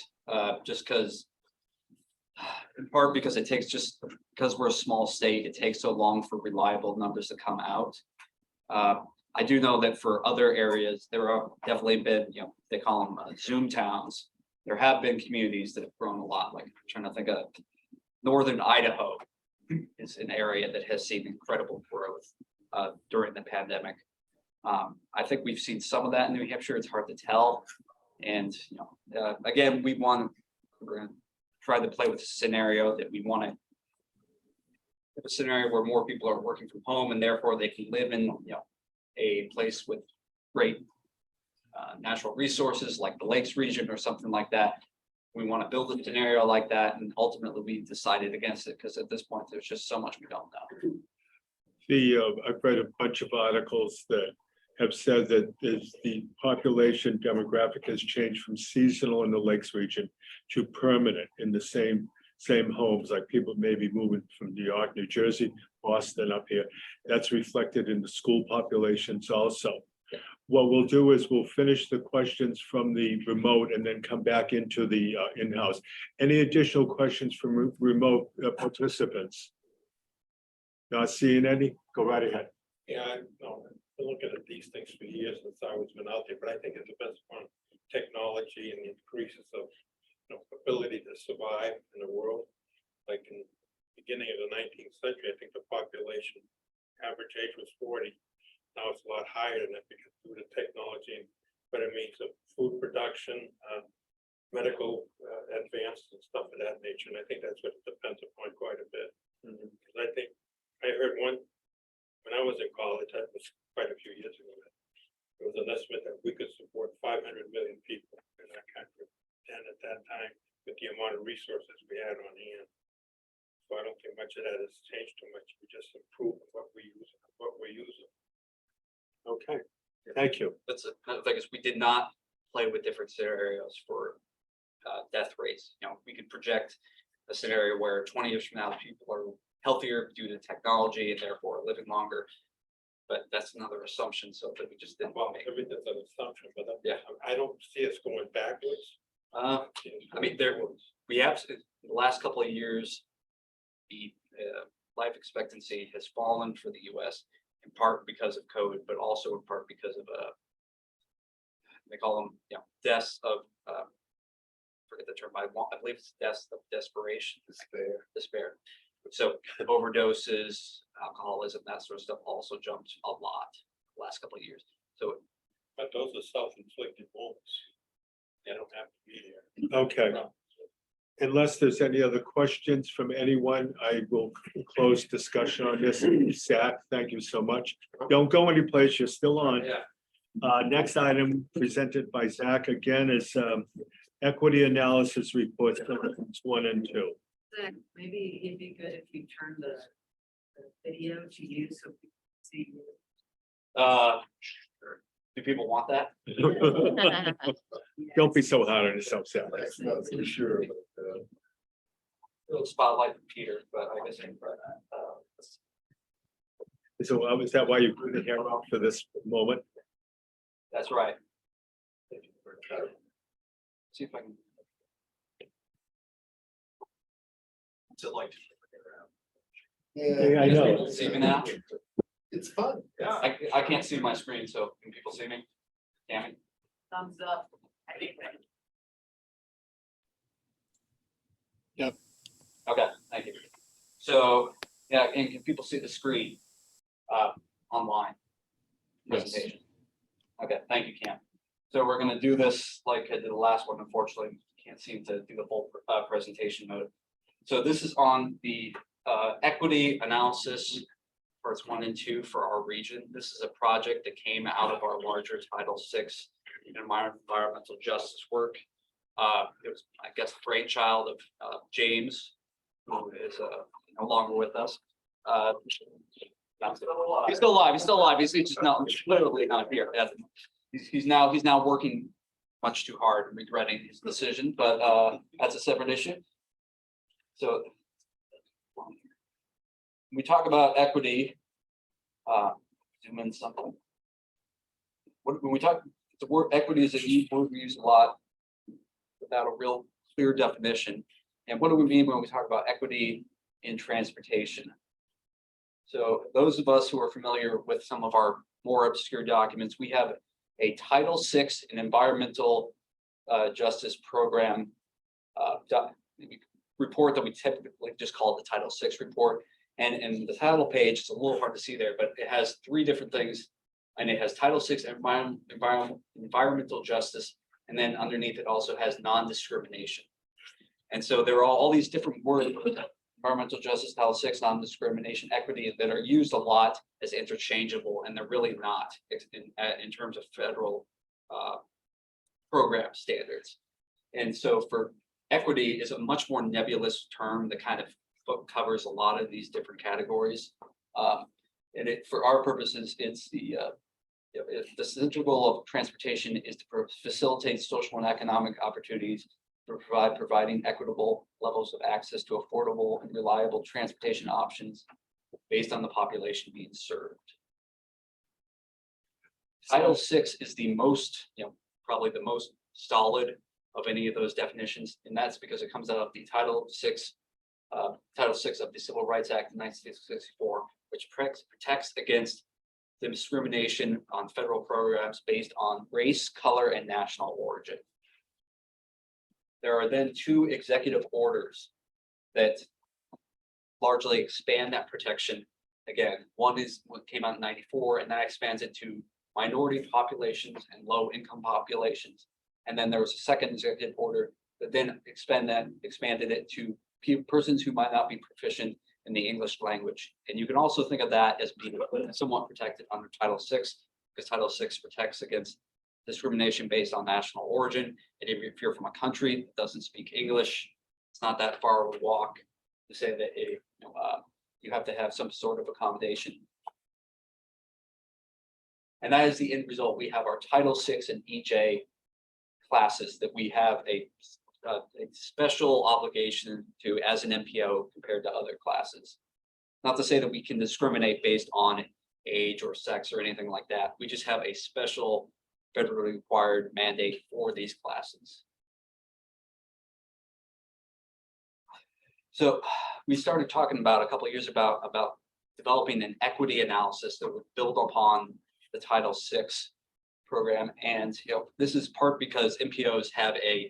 just because, in part because because we're a small state, it takes so long for reliable numbers to come out. I do know that for other areas, there are definitely been, they call them Zoom towns. There have been communities that have grown a lot, like I'm trying to think of northern Idaho is an area that has seen incredible growth during the pandemic. I think we've seen some of that in New Hampshire. It's hard to tell. And, again, we're going to try to play with a scenario that we want to have a scenario where more people are working from home, and therefore they can live in, a place with great natural resources like the Lakes region or something like that. We want to build a scenario like that, and ultimately we decided against it because at this point there's just so much we don't know. I've read a bunch of articles that have said that the population demographic has changed from seasonal in the Lakes region to permanent in the same homes, like people maybe moving from New York, New Jersey, Boston up here. That's reflected in the school populations also. What we'll do is we'll finish the questions from the remote and then come back into the in-house. Any additional questions from remote participants? Not seeing any? Go right ahead. Yeah, I've been looking at these things for years since I was been out there, but I think it depends upon technology and the increases of ability to survive in the world. Like in the beginning of the 19th century, I think the population average age was 40. Now it's a lot higher than that because due to technology and what it means of food production, medical advances and stuff of that nature. And I think that's what it depends upon quite a bit. Because I think I heard when I was in college, that was quite a few years ago, there was an estimate that we could support 500 million people in our country. And at that time, with the amount of resources we had on hand. So I don't think much of that has changed too much. We just improve what we use, what we're using. Okay, thank you. That's another thing, is we did not play with different scenarios for death rates. We could project a scenario where 20 years from now, people are healthier due to technology and therefore living longer. But that's another assumption, so that we just didn't. Well, everything's an assumption, but yeah, I don't see us going backwards. I mean, we have in the last couple of years, the life expectancy has fallen for the US in part because of COVID, but also in part because of they call them, deaths of forget the term, I believe it's deaths of desperation. Despair. So overdoses, alcoholism, that sort of stuff also jumped a lot the last couple of years. So But those are self-inflicted wounds. They don't have to be there. Okay. Unless there's any other questions from anyone, I will close discussion on this. Zach, thank you so much. Don't go anyplace, you're still on. Next item presented by Zach again is equity analysis report 1 and 2. Zach, maybe it'd be good if you turn the video to you so we can see. do people want that? Don't be so hard on yourself, Zach. For sure. Little spotlight for Peter, but I guess. So is that why you put the hair off for this moment? That's right. See if I can. What's it like? Yeah, I Can know. people see me now? It's fun. Yeah. I can't see my screen, so can people see me? Tammy? Thumbs up. Yep. Okay, thank you. So, yeah, and can people see the screen online? Yes. Presentation. Okay, thank you, Cam. So we're gonna do this like I did the last one. Unfortunately, can't seem to do the full presentation mode. So this is on the equity analysis parts 1 and 2 for our region. This is a project that came out of our larger Title VI environmental justice work. It was, I guess, the brainchild of James, who is no longer with us. He's still alive. He's still alive. He's just not literally not here. He's now working much too hard and regretting his decision, but that's a separate issue. So when we talk about equity, zoom in something. When we talk, the word equity is a word we use a lot without a real clear definition. And what do we mean when we talk about equity in transportation? So those of us who are familiar with some of our more obscure documents, we have a Title VI, an environmental justice program report that we typically just call it the Title VI report. And the title page, it's a little hard to see there, but it has 3 different things. And it has Title VI environmental justice. And then underneath it also has non-discrimination. And so there are all these different words, environmental justice, Title VI, non-discrimination, equity, that are used a lot as interchangeable, and they're really not in terms of federal program standards. And so for equity is a much more nebulous term that kind of covers a lot of these different categories. And for our purposes, it's the central goal of transportation is to facilitate social and economic opportunities for providing equitable levels of access to affordable and reliable transportation options based on the population being served. Title VI is the most, probably the most solid of any of those definitions, and that's because it comes out of the Title VI of the Civil Rights Act of 1964, which protects against the discrimination on federal programs based on race, color, and national origin. There are then 2 executive orders that largely expand that protection. Again, one is what came out in '94, and that expands it to minority populations and low-income populations. And then there was a second executive order that then expanded it to persons who might not be proficient in the English language. And you can also think of that as being somewhat protected under Title VI, because Title VI protects against discrimination based on national origin. And if you're from a country that doesn't speak English, it's not that far of a walk to say that you have to have some sort of accommodation. And that is the end result. We have our Title VI and EJ classes that we have a special obligation to as an MPO compared to other classes. Not to say that we can discriminate based on age or sex or anything like that. We just have a special federally required mandate for these classes. So we started talking about a couple of years about developing an equity analysis that would build upon the Title VI program. And, this is part because MPOs have a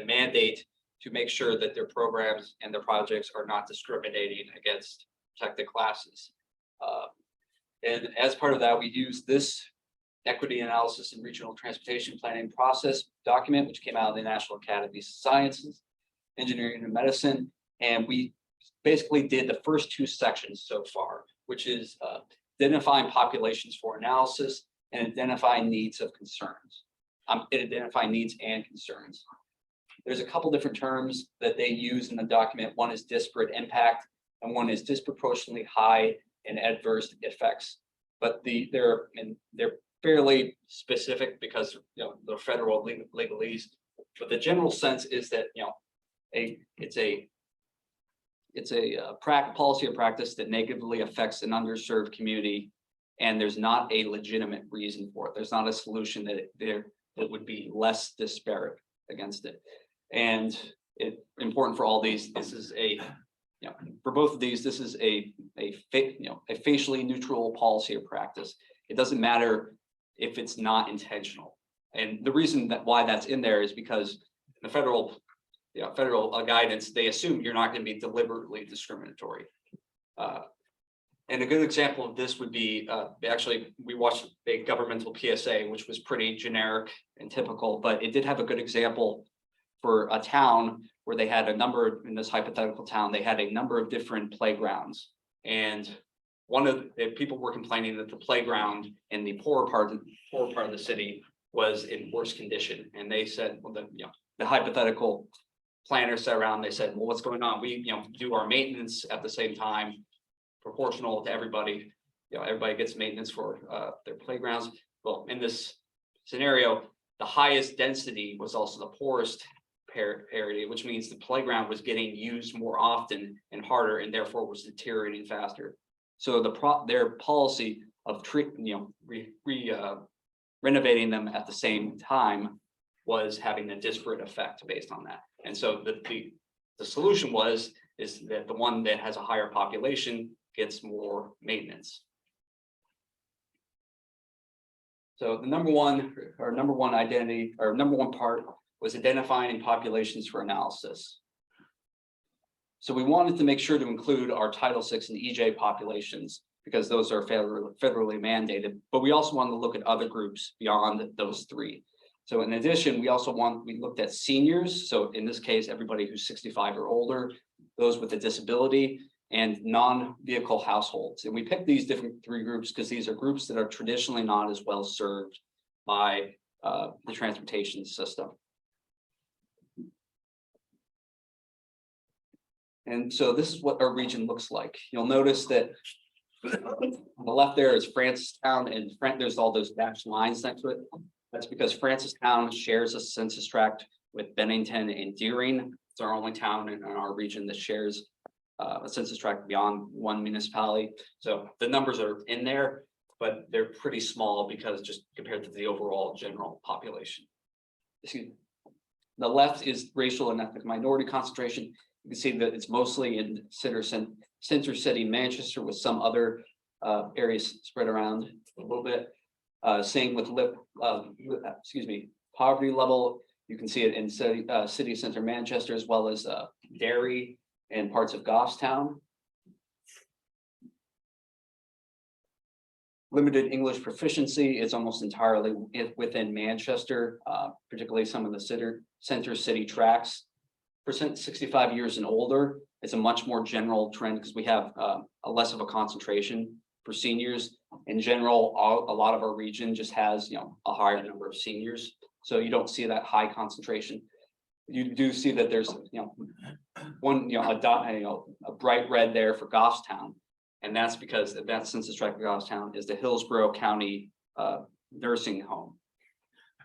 mandate to make sure that their programs and their projects are not discriminating against protected classes. And as part of that, we use this equity analysis and regional transportation planning process document, which came out of the National Academy of Sciences, Engineering and Medicine. And we basically did the first two sections so far, which is identifying populations for analysis and identifying needs of concerns. Identifying needs and concerns. There's a couple different terms that they use in the document. One is disparate impact and one is disproportionately high and adverse effects. But they're fairly specific because the federal legalese. But the general sense is that it's a policy or practice that negatively affects an underserved community, and there's not a legitimate reason for it. There's not a solution that would be less disparate against it. And it's important for all these. This is for both of these, this is a facially neutral policy or practice. It doesn't matter if it's not intentional. And the reason why that's in there is because the federal guidance, they assume you're not going to be deliberately discriminatory. And a good example of this would be, actually, we watched a governmental PSA, which was pretty generic and typical, but it did have a good example for a town where they had in this hypothetical town, they had a number of different playgrounds. And one of the people were complaining that the playground in the poorer part of the city was in worse condition. And they said, well, the hypothetical planners sat around, they said, well, what's going on? We do our maintenance at the same time, proportional to everybody. Everybody gets maintenance for their playgrounds. Well, in this scenario, the highest density was also the poorest parity, which means the playground was getting used more often and harder, and therefore was deteriorating faster. So their policy of renovating them at the same time was having a disparate effect based on that. And so the solution is that the one that has a higher population gets more maintenance. So the number one part was identifying populations for analysis. So we wanted to make sure to include our Title VI and EJ populations because those are federally mandated, but we also wanted to look at other groups beyond those three. So in addition, we looked at seniors. So in this case, everybody who's 65 or older, those with a disability, and non-vehicle households. And we picked these different three groups because these are groups that are traditionally not as well served by the transportation system. And so this is what our region looks like. You'll notice that on the left there is Francistown, and there's all those dashed lines next to it. That's because Francistown shares a census tract with Bennington and Deering. It's our only town in our region that shares a census tract beyond one municipality. So the numbers are in there, but they're pretty small because just compared to the overall general population. Excuse me. The left is racial and ethnic minority concentration. You can see that it's mostly in center city Manchester with some other areas spread around a little bit. Same with poverty level. You can see it in city center Manchester as well as Derry and parts of Goffstown. Limited English proficiency is almost entirely within Manchester, particularly some of the center city tracts. Percent 65 years and older, it's a much more general trend because we have a less of a concentration for seniors. In general, a lot of our region just has a higher number of seniors, so you don't see that high concentration. You do see that there's a bright red there for Goffstown, and that's because that census tract of Goffstown is the Hillsborough County nursing home,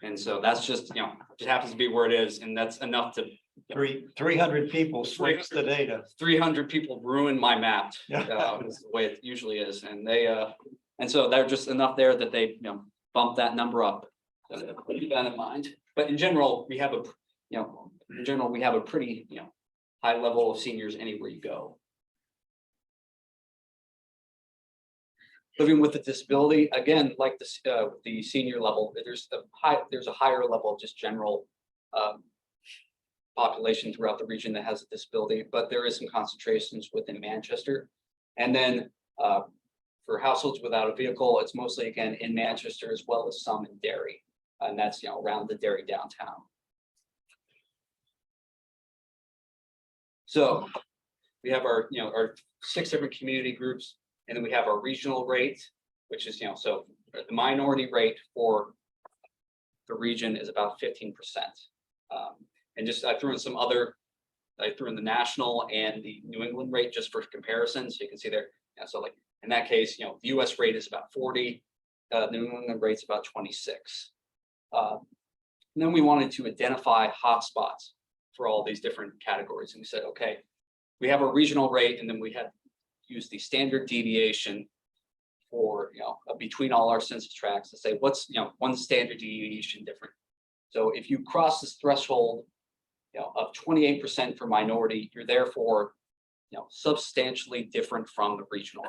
and so that's just just happens to be where it is, and that's enough to 300 people switch the data. 300 people ruin my map. Is the way it usually is, and and so they're just enough there that they bump that number up. So keep that in mind. But in general, we have a pretty high level of seniors anywhere you go. living with a disability, again, like the senior level, there's a higher level of just general population throughout the region that has a disability, but there is some concentrations within Manchester. And then for households without a vehicle, it's mostly again in Manchester as well as some in Derry, and that's around the Derry downtown. So we have our our 6 different community groups, and then we have our regional rate, which is so the minority rate for the region is about 15%. And just I threw in some other, I threw in the national and the New England rate just for comparison, so you can see there. So like in that case, the US rate is about 40, New England rate's about 26. And then we wanted to identify hotspots for all these different categories, and we said, okay, we have a regional rate, and then we had used the standard deviation for between all our census tracts to say what's one standard deviation different. So if you cross this threshold of 28% for minority, you're therefore substantially different from the regional,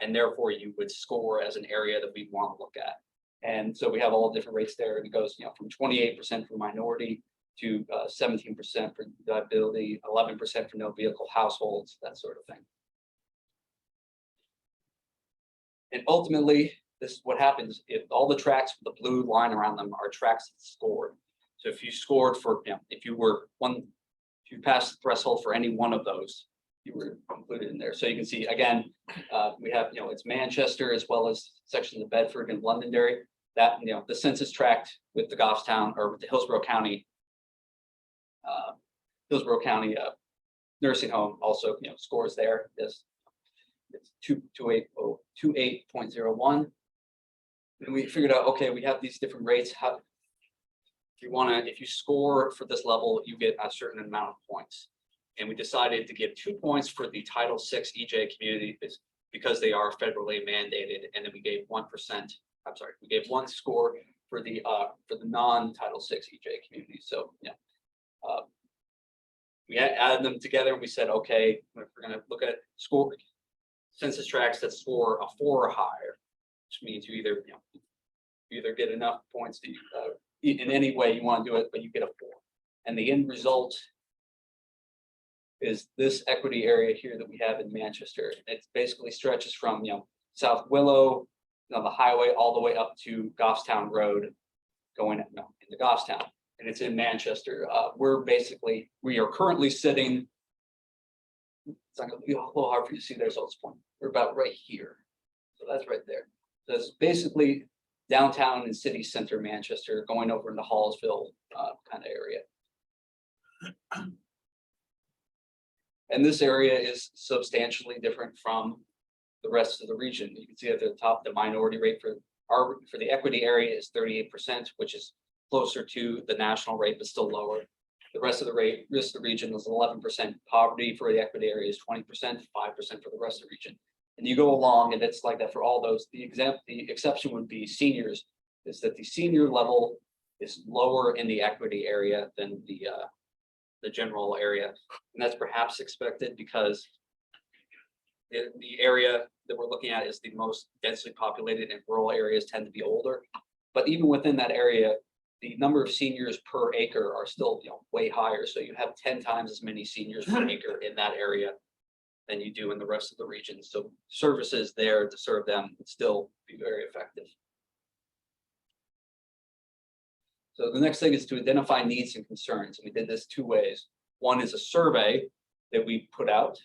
and therefore you would score as an area that we want to look at. And so we have all different rates there, and it goes from 28% for minority to 17% for disability, 11% for no vehicle households, that sort of thing. And ultimately, this is what happens if all the tracks with the blue line around them are tracks that scored. So if you scored for, if you passed the threshold for any one of those, you were included in there. So you can see again, we have it's Manchester as well as sections of Bedford and Londonderry. That the census tract with the Goffstown or with the Hillsborough County nursing home also scores there. It's 28.01. And we figured out, okay, we have these different rates. How if you score for this level, you get a certain amount of points. And we decided to give 2 points for the Title VI EJ community because they are federally mandated, and then we gave 1%. I'm sorry, we gave 1 score for the non-Title VI EJ community. So we added them together, and we said, okay, if we're going to look at census tracts that score a 4 or higher, which means you either get enough points to in any way you want to do it, but you get a 4. And the end result is this equity area here that we have in Manchester. It basically stretches from South Willow, the highway, all the way up to Goffstown Road, going into Goffstown, and it's in Manchester. We are currently sitting. It's not going to be a little hard for you to see there, so it's point. We're about right here, so that's right there. So it's basically downtown and city center Manchester, going over into Hallsville kind of area. And this area is substantially different from the rest of the region. You can see at the top, the minority rate for the equity area is 38%, which is closer to the national rate, but still lower. The rest of the region is 11%. Poverty for the equity area is 20%, 5% for the rest of the region. And you go along, and it's like that for all those. The exception would be seniors, is that the senior level is lower in the equity area than the general area. And that's perhaps expected because the area that we're looking at is the most densely populated, and rural areas tend to be older. But even within that area, the number of seniors per acre are still way higher. So you have 10 times as many seniors per acre in that area than you do in the rest of the region. So services there to serve them would still be very effective. So the next thing is to identify needs and concerns. And we did this 2 ways. One is a survey that we put out.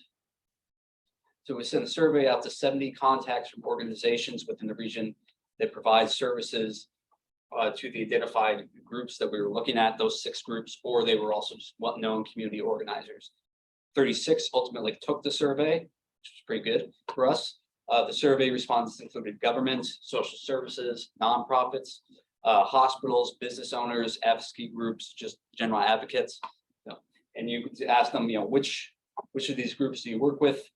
So we sent a survey out to 70 contacts from organizations within the region that provide services to the identified groups that we were looking at, those 6 groups, or they were also just well-known community organizers. 36 ultimately took the survey, which was pretty good for us. The survey respondents included government, social services, nonprofits, hospitals, business owners, advocacy groups, just general advocates. And you could ask them, which of these groups do you work with?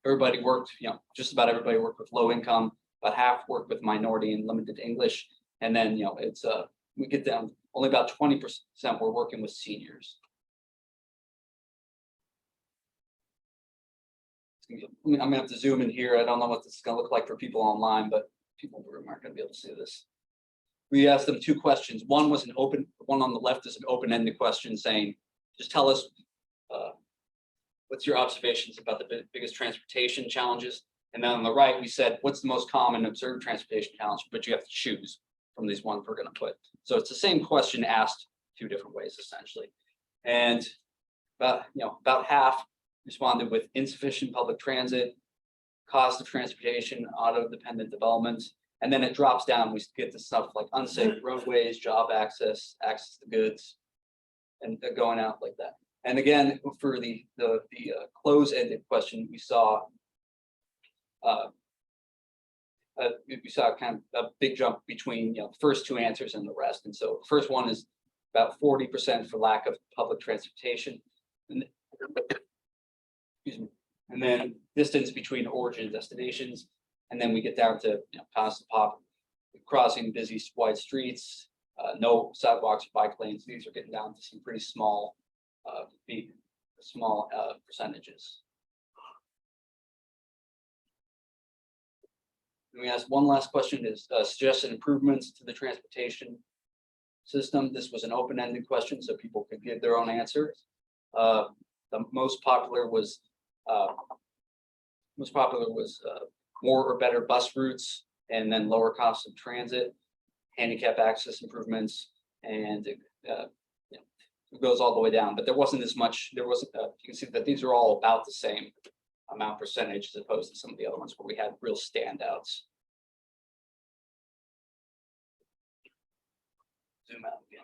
Everybody worked, just about everybody worked with low income, about half worked with minority and limited English. And then, it's we get down only about 20% were working with seniors. I'm gonna have to zoom in here. I don't know what this is gonna look like for people online, but people in the room aren't gonna be able to see this. We asked them 2 questions. One was one on the left is an open-ended question saying, just tell us what's your observations about the biggest transportation challenges? And then on the right, we said, what's the most common observed transportation challenge? But you have to choose from these ones we're going to put. So it's the same question asked 2 different ways, essentially. And about half responded with insufficient public transit, cost of transportation, auto-dependent development. And then it drops down. We get to stuff like unsafe roadways, job access, access to goods, and going out like that. And again, for the close-ended question, we saw kind of a big jump between the first 2 answers and the rest. And so the first one is about 40% for lack of public transportation, and excuse me, and then distance between origin and destinations, and then we get down to constant pop, crossing busy wide streets, no sidewalks or bike lanes. These are getting down to some pretty small percentages. And we asked one last question: is suggested improvements to the transportation system. This was an open-ended question, so people could give their own answers. The most popular was more or better bus routes, and then lower cost of transit, handicap access improvements, and it goes all the way down. But there wasn't as much. There wasn't. You can see that these are all about the same amount percentage as opposed to some of the other ones where we had real standouts. Zoom out again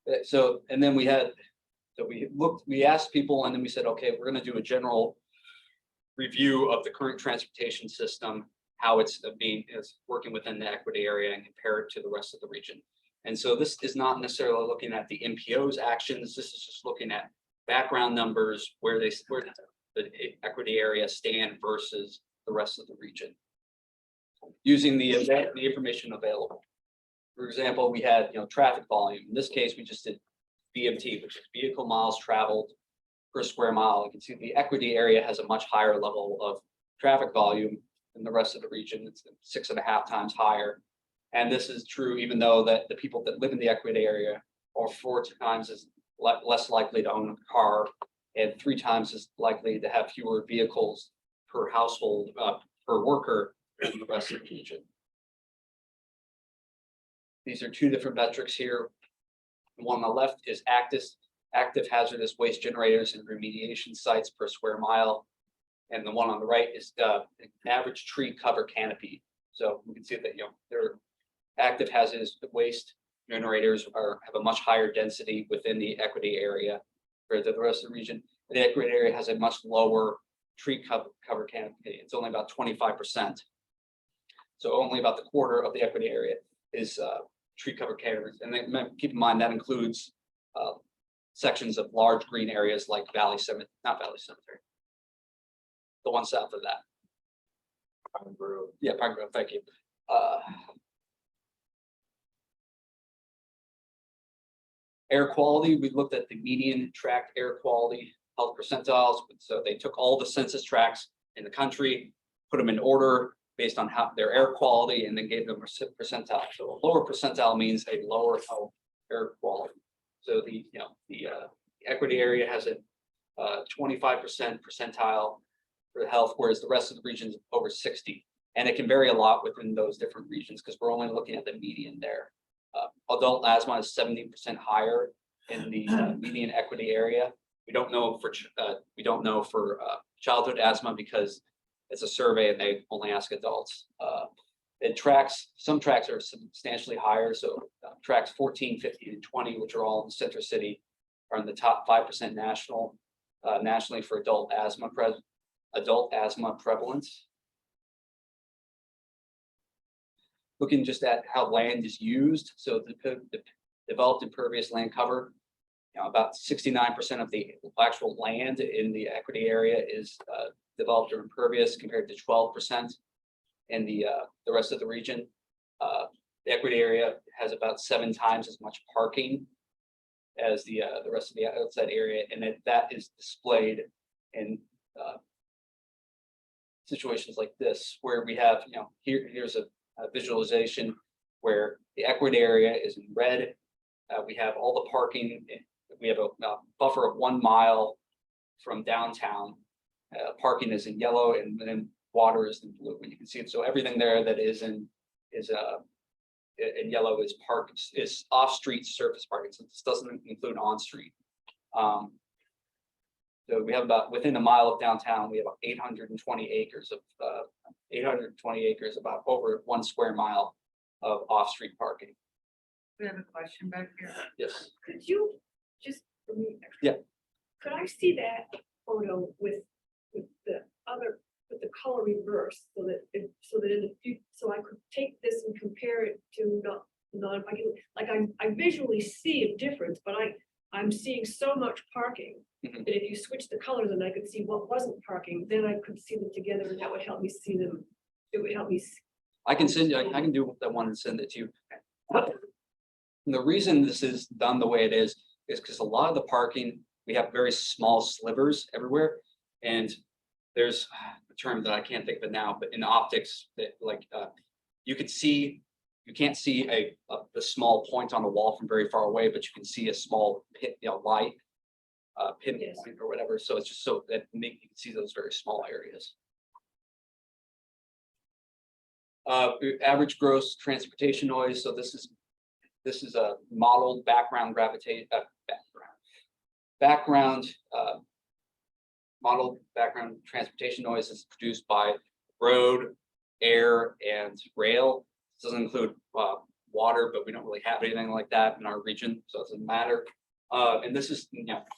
here. So, and then we asked people, and then we said, okay, we're going to do a general review of the current transportation system, how it's working within the equity area, and compare it to the rest of the region. And so this is not necessarily looking at the MPO's actions. This is just looking at background numbers, where the equity area stand versus the rest of the region, using the information available. For example, we had traffic volume. In this case, we just did VMT, which is vehicle miles traveled per square mile. You can see the equity area has a much higher level of traffic volume than the rest of the region. It's 6.5 times higher. And this is true even though that the people that live in the equity area are 4 times less likely to own a car, and 3 times as likely to have fewer vehicles per household, per worker than the rest of the region. These are 2 different metrics here. The one on the left is active hazardous waste generators and remediation sites per square mile. And the one on the right is the average tree cover canopy. So we can see that their active hazardous waste generators have a much higher density within the equity area compared to the rest of the region. The equity area has a much lower tree cover canopy. It's only about 25%. So only about the quarter of the equity area is tree cover canopies. And then keep in mind that includes sections of large green areas like Valley Cemetery, not Valley Cemetery, the one south of that. Pine Grove. Yeah, Pine Grove, thank you. Air quality, we looked at the median tract air quality health percentiles. So they took all the census tracts in the country, put them in order based on how their air quality, and then gave them a percentile. So a lower percentile means a lower health air quality. So the equity area has a 25% percentile for health, whereas the rest of the region is over 60. And it can vary a lot within those different regions because we're only looking at the median there. Adult asthma is 70% higher in the median equity area. We don't know for childhood asthma because it's a survey and they only ask adults. Some tracks are substantially higher. So tracks 14, 15, and 20, which are all in the center city, are in the top 5% nationally for adult asthma prevalence. Looking just at how land is used. So the developed impervious land cover, about 69% of the actual land in the equity area is developed or impervious compared to 12% in the rest of the region. The equity area has about 7 times as much parking as the rest of the outside area, and that is displayed in situations like this, where we have, here's a visualization where the equity area is in red. We have all the parking. We have a buffer of 1 mile from downtown. Parking is in yellow, and then water is in blue. And you can see it. So everything there that is in yellow is off-street surface parking. So this doesn't include on-street. So we have about within a mile of downtown, we have 820 acres, about over 1 square mile of off-street parking. We have a question back here. Yes. Could you just, for me, Yeah. could I see that photo with the color reversed so that in the future, so I could take this and compare it to I visually see a difference, but I'm seeing so much parking that if you switch the colors and I could see what wasn't parking, then I could see them together, and that would help me see them. It would help me. I can send you, I can do that one and send it to you. And the reason this is done the way it is because a lot of the parking, we have very small slivers everywhere. And there's a term that I can't think of it now, but in optics that you can't see the small point on the wall from very far away, but you can see a small pit, light pinpoint or whatever. So it's just so that you can see those very small areas. Average gross transportation noise. So this is a modeled background modeled background transportation noise is produced by road, air, and rail. This doesn't include water, but we don't really have anything like that in our region, so it doesn't matter. And this is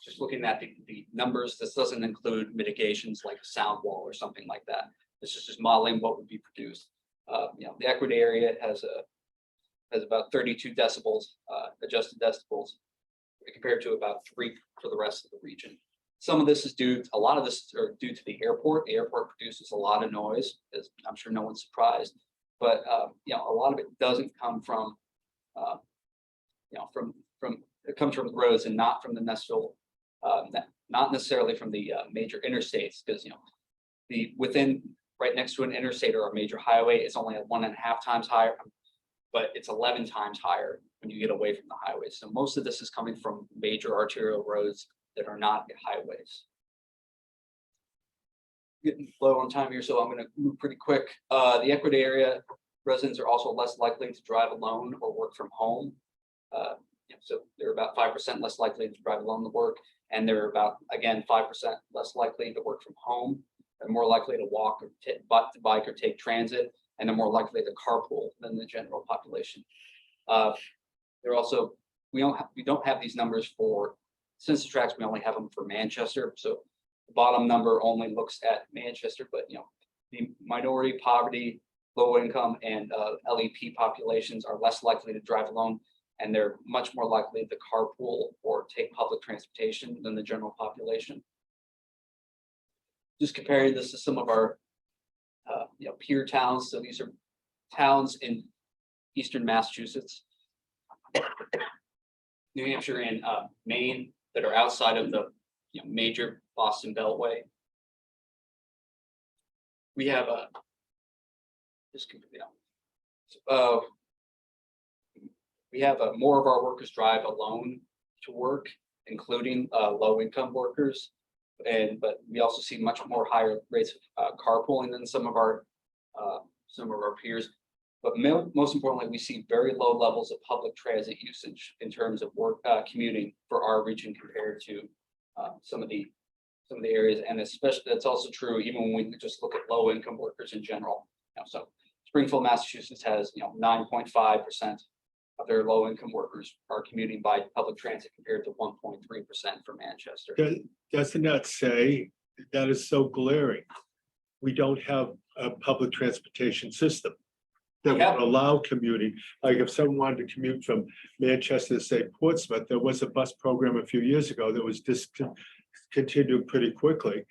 just looking at the numbers. This doesn't include mitigations like a sound wall or something like that. This is just modeling what would be produced. The equity area has about 32 decibels, adjusted decibels, compared to about 3 for the rest of the region. Some of this is a lot of this are due to the airport. The airport produces a lot of noise, as I'm sure no one's surprised. But a lot of it doesn't come from, it comes from the roads and not from the not necessarily from the major interstates, because within right next to an interstate or a major highway, it's only 1.5 times higher, but it's 11 times higher when you get away from the highways. So most of this is coming from major arterial roads that are not highways. Getting low on time here, so I'm going to move pretty quick. The equity area residents are also less likely to drive alone or work from home. So they're about 5% less likely to drive alone to work, and they're about, again, 5% less likely to work from home. They're more likely to walk or bike or take transit, and they're more likely to carpool than the general population. They're also, we don't have these numbers for census tracts. We only have them for Manchester. So the bottom number only looks at Manchester, but the minority, poverty, low income, and LEP populations are less likely to drive alone, and they're much more likely to carpool or take public transportation than the general population. Just comparing this to some of our peer towns. So these are towns in eastern Massachusetts, New Hampshire, and Maine that are outside of the major Boston Beltway. We have more of our workers drive alone to work, including low-income workers, but we also see much more higher rates of carpooling than some of our peers. But most importantly, we see very low levels of public transit usage in terms of work commuting for our region compared to some of the areas, and especially that's also true even when we just look at low-income workers in general. So Springfield, Massachusetts has 9.5% of their low-income workers are commuting by public transit compared to 1.3% for Manchester. Doesn't that say that is so glaring? We don't have a public transportation system that would allow commuting. Like if someone wanted to commute from Manchester to say Portsmouth, there was a bus program a few years ago that was discontinued pretty quickly.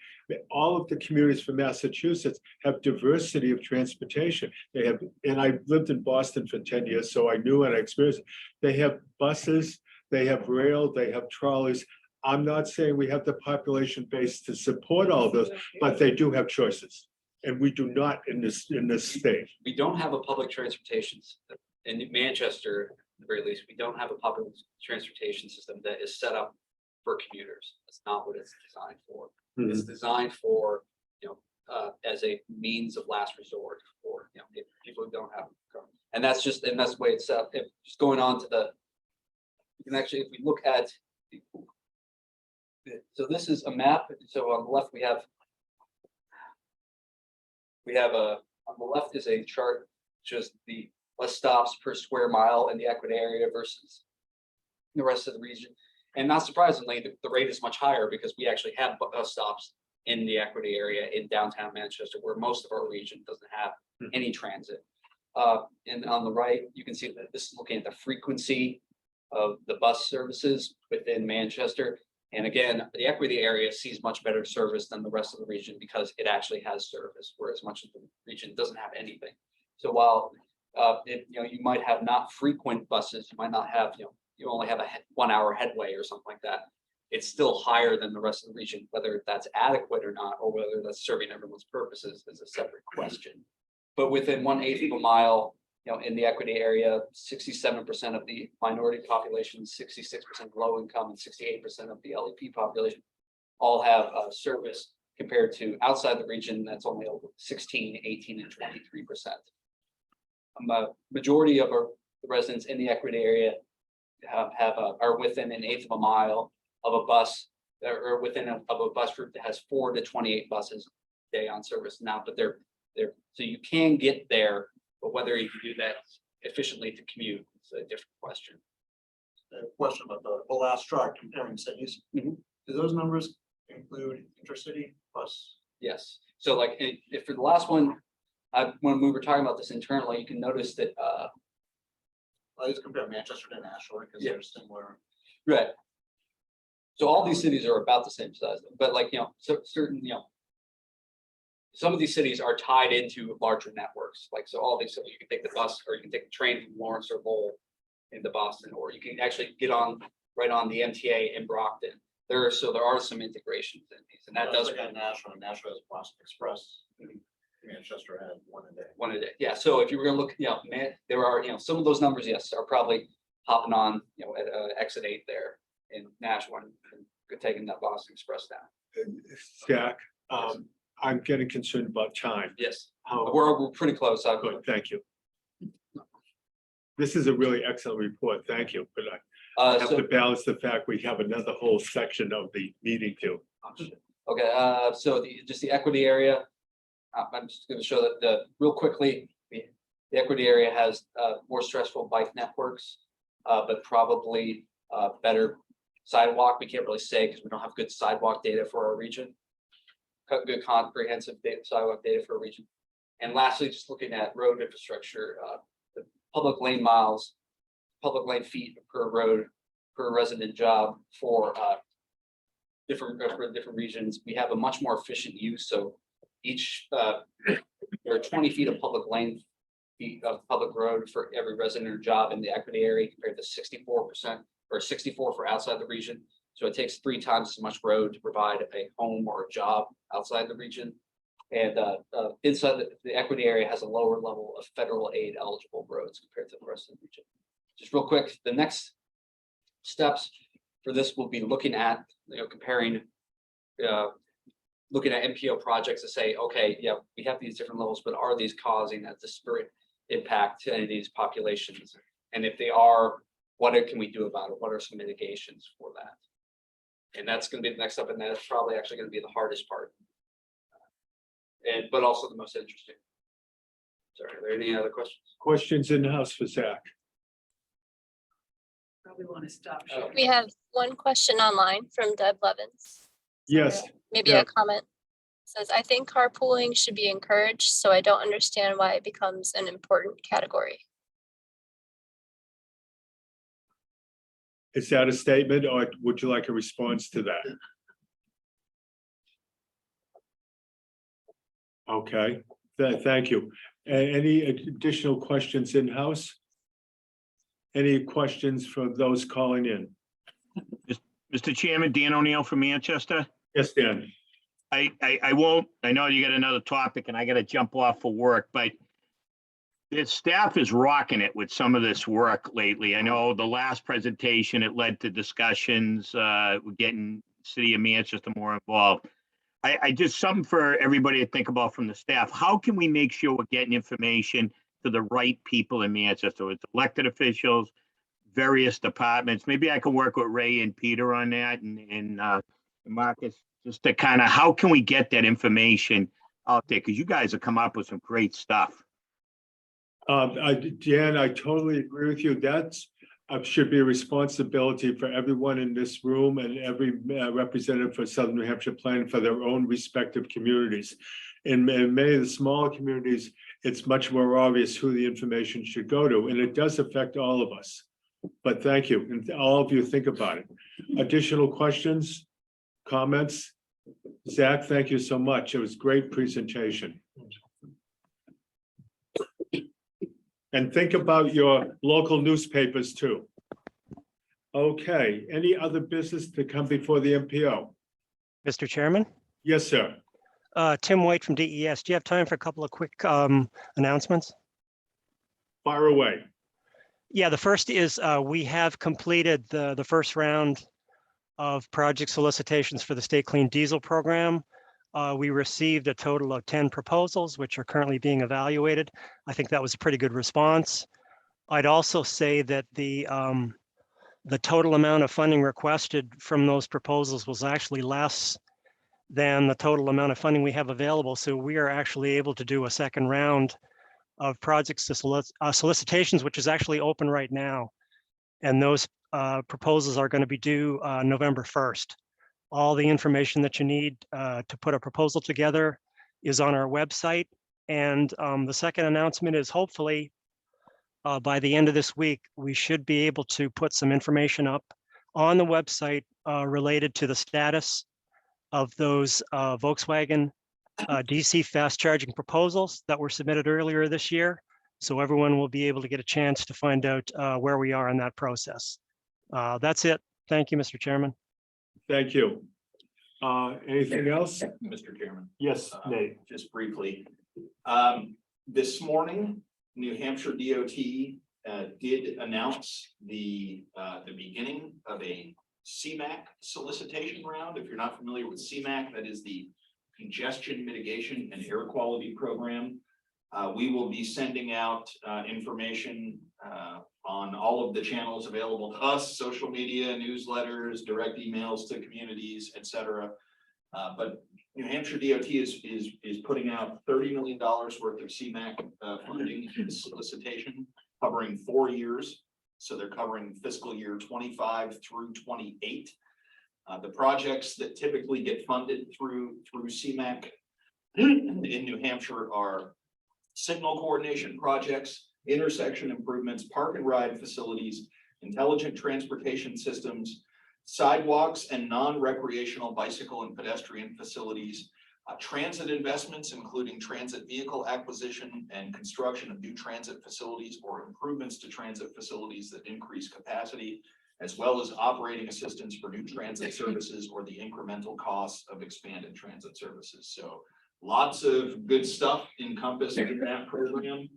All of the communities from Massachusetts have diversity of transportation. They have, and I lived in Boston for 10 years, so I knew and I experienced it. They have buses, they have rail, they have trolleys. I'm not saying we have the population base to support all those, but they do have choices. And we do not in this state. We don't have a public transportation system. In Manchester, at the very least, we don't have a public transportation system that is set up for commuters. That's not what it's designed for. It's designed for, as a means of last resort for, if people who don't have a car. And that's the way it's set up. If just going on to you can actually, if we look at, so this is a map. So on the left, we have on the left is a chart, just the bus stops per square mile in the Equity area versus the rest of the region. And not surprisingly, the rate is much higher because we actually have bus stops in the Equity area in downtown Manchester, where most of our region doesn't have any transit. And on the right, you can see that this is looking at the frequency of the bus services within Manchester. And again, the Equity area sees much better service than the rest of the region because it actually has service, whereas much of the region doesn't have anything. So while you might have not frequent buses, you might not have, you only have a 1 hour headway or something like that. It's still higher than the rest of the region. Whether that's adequate or not, or whether that's serving everyone's purposes is a separate question. But within 1/8 of a mile, in the Equity area, 67% of the minority population, 66% low income, and 68% of the LEP population all have service, compared to outside the region, that's only 16, 18, and 23%. A majority of the residents in the Equity area are within 1/8 of a mile of a bus, or within of a bus route that has 4 to 28 buses a day on service now. But they're so you can get there, but whether you can do that efficiently to commute is a different question. A question about the last chart comparing cities. Do those numbers include intercity bus? Yes. So like if for the last one, when we were talking about this internally, you can notice that I just compare Manchester to Nashville because they're similar. Right. So all these cities are about the same size, but like, certain, some of these cities are tied into larger networks. Like, so all these, so you can take the bus or you can take the train from Lawrence or Lowell into Boston, or you can actually get right on the MTA in Brockton. There are some integrations in these, and that does. Like Nashville has Boston Express. Manchester had one a day. Yeah. So if you were going to look, there are, some of those numbers, yes, are probably hopping on, at exit 8 there in Nashville and taking that Boston Express down. Zach, I'm getting concerned about time. Yes, we're pretty close. Good, thank you. This is a really excellent report. Thank you. But I have to balance the fact we have another whole section of the meeting too. Okay. So just the Equity area. I'm just going to show that real quickly. The Equity area has more stressful bike networks, but probably better sidewalk. We can't really say because we don't have good sidewalk data for our region. Good comprehensive sidewalk data for a region. And lastly, just looking at road infrastructure, the public lane miles, public lane feet per road per resident job for different regions. We have a much more efficient use. So each there are 20 feet of public lane feet of public road for every resident or job in the Equity area, compared to 64% or 64 for outside the region. So it takes 3 times as much road to provide a home or a job outside the region. And inside the Equity area has a lower level of federal aid eligible roads compared to the rest of the region. Just real quick, the next steps for this will be looking at, comparing, looking at MPO projects to say, okay, yeah, we have these different levels, but are these causing a disparate impact to any of these populations? And if they are, what can we do about it? What are some mitigations for that? And that's going to be the next step, and that's probably actually going to be the hardest part, but also the most interesting. Sorry, are there any other questions? Questions in the house for Zach? Probably want to stop. We have one question online from Deb Levins. Yes. Maybe yeah. a comment. It says, I think carpooling should be encouraged, so I don't understand why it becomes an important category. Is that a statement, or would you like a response to that? Okay, thank you. Any additional questions in-house? Any questions from those calling in? Mr. Chairman, Dan O'Neill from Manchester. Yes, Dan. I won't, I know you got another topic and I gotta jump off for work, but the staff is rocking it with some of this work lately. I know the last presentation, it led to discussions, getting City of Manchester more involved. I just, something for everybody to think about from the staff. How can we make sure we're getting information to the right people in Manchester? It's elected officials, various departments. Maybe I can work with Ray and Peter on that and Marcus, just to kind of, how can we get that information out there? Because you guys have come up with some great stuff. Dan, I totally agree with you. That's should be a responsibility for everyone in this room and every representative for Southern New Hampshire Planning for their own respective communities. In many of the smaller communities, it's much more obvious who the information should go to, and it does affect all of us. But thank you, and all of you think about it. Additional questions, comments? Zach, thank you so much. It was a great presentation. And think about your local newspapers too. Okay, any other business to come before the MPO? Mr. Chairman, Yes, sir. Tim White from DES. Do you have time for a couple of quick announcements? Fire away. Yeah, the first is we have completed the first round of project solicitations for the State Clean Diesel program. We received a total of 10 proposals, which are currently being evaluated. I think that was a pretty good response. I'd also say that the total amount of funding requested from those proposals was actually less than the total amount of funding we have available. So we are actually able to do a second round of projects to solicitations, which is actually open right now. And those proposals are going to be due November 1st. All the information that you need to put a proposal together is on our website. And the second announcement is hopefully by the end of this week, we should be able to put some information up on the website related to the status of those Volkswagen DC fast charging proposals that were submitted earlier this year. So everyone will be able to get a chance to find out where we are in that process. That's it. Thank you, Mr. Chairman. Thank you. Anything else? Mr. Chairman. Yes, Nate. Just briefly. This morning, New Hampshire DOT did announce the beginning of a CMAQ solicitation round. If you're not familiar with CMAQ, that is the Congestion Mitigation and Air Quality Program. We will be sending out information on all of the channels available to us, social media, newsletters, direct emails to communities, etc. But New Hampshire DOT is putting out $30 million worth of CMAQ funding in solicitation, covering 4 years. So they're covering fiscal year 25 through 28. The projects that typically get funded through CMAQ in New Hampshire are signal coordination projects, intersection improvements, park and ride facilities, intelligent transportation systems, sidewalks and non-recreational bicycle and pedestrian facilities, transit investments, including transit vehicle acquisition and construction of new transit facilities or improvements to transit facilities that increase capacity, as well as operating assistance for new transit services or the incremental costs of expanded transit services. So lots of good stuff encompassed in that program.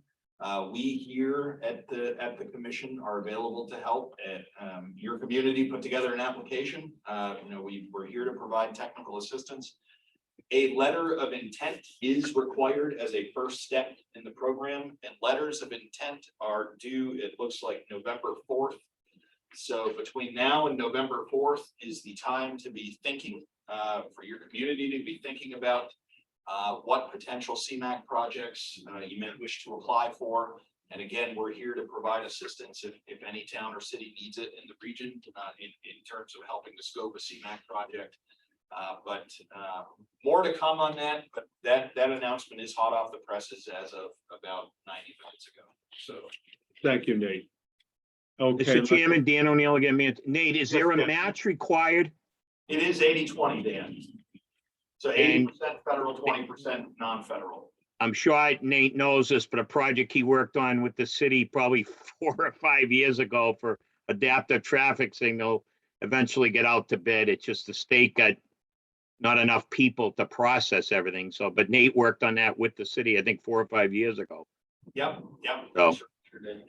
We here at the commission are available to help. Your community put together an application. We're here to provide technical assistance. A letter of intent is required as a first step in the program, and letters of intent are due, it looks like, November 4th. So between now and November 4th is the time to be thinking, for your community to be thinking about what potential CMAQ projects you may wish to apply for. And again, we're here to provide assistance if any town or city needs it in the region in terms of helping to scope a CMAQ project. But more to come on that, but that announcement is hot off the presses as of about 90 minutes ago. So thank you, Nate. Okay. Mr. Chairman, Dan O'Neill again. Nate, is there a match required? it is 80-20, Dan. So 80% federal, 20% non-federal. I'm sure Nate knows this, but a project he worked on with the city probably 4 or 5 years ago for adaptive traffic signal eventually get out to bid. It's just the state got not enough people to process everything. So, but Nate worked on that with the city, I think 4 or 5 years ago. Yep. So, Sure did.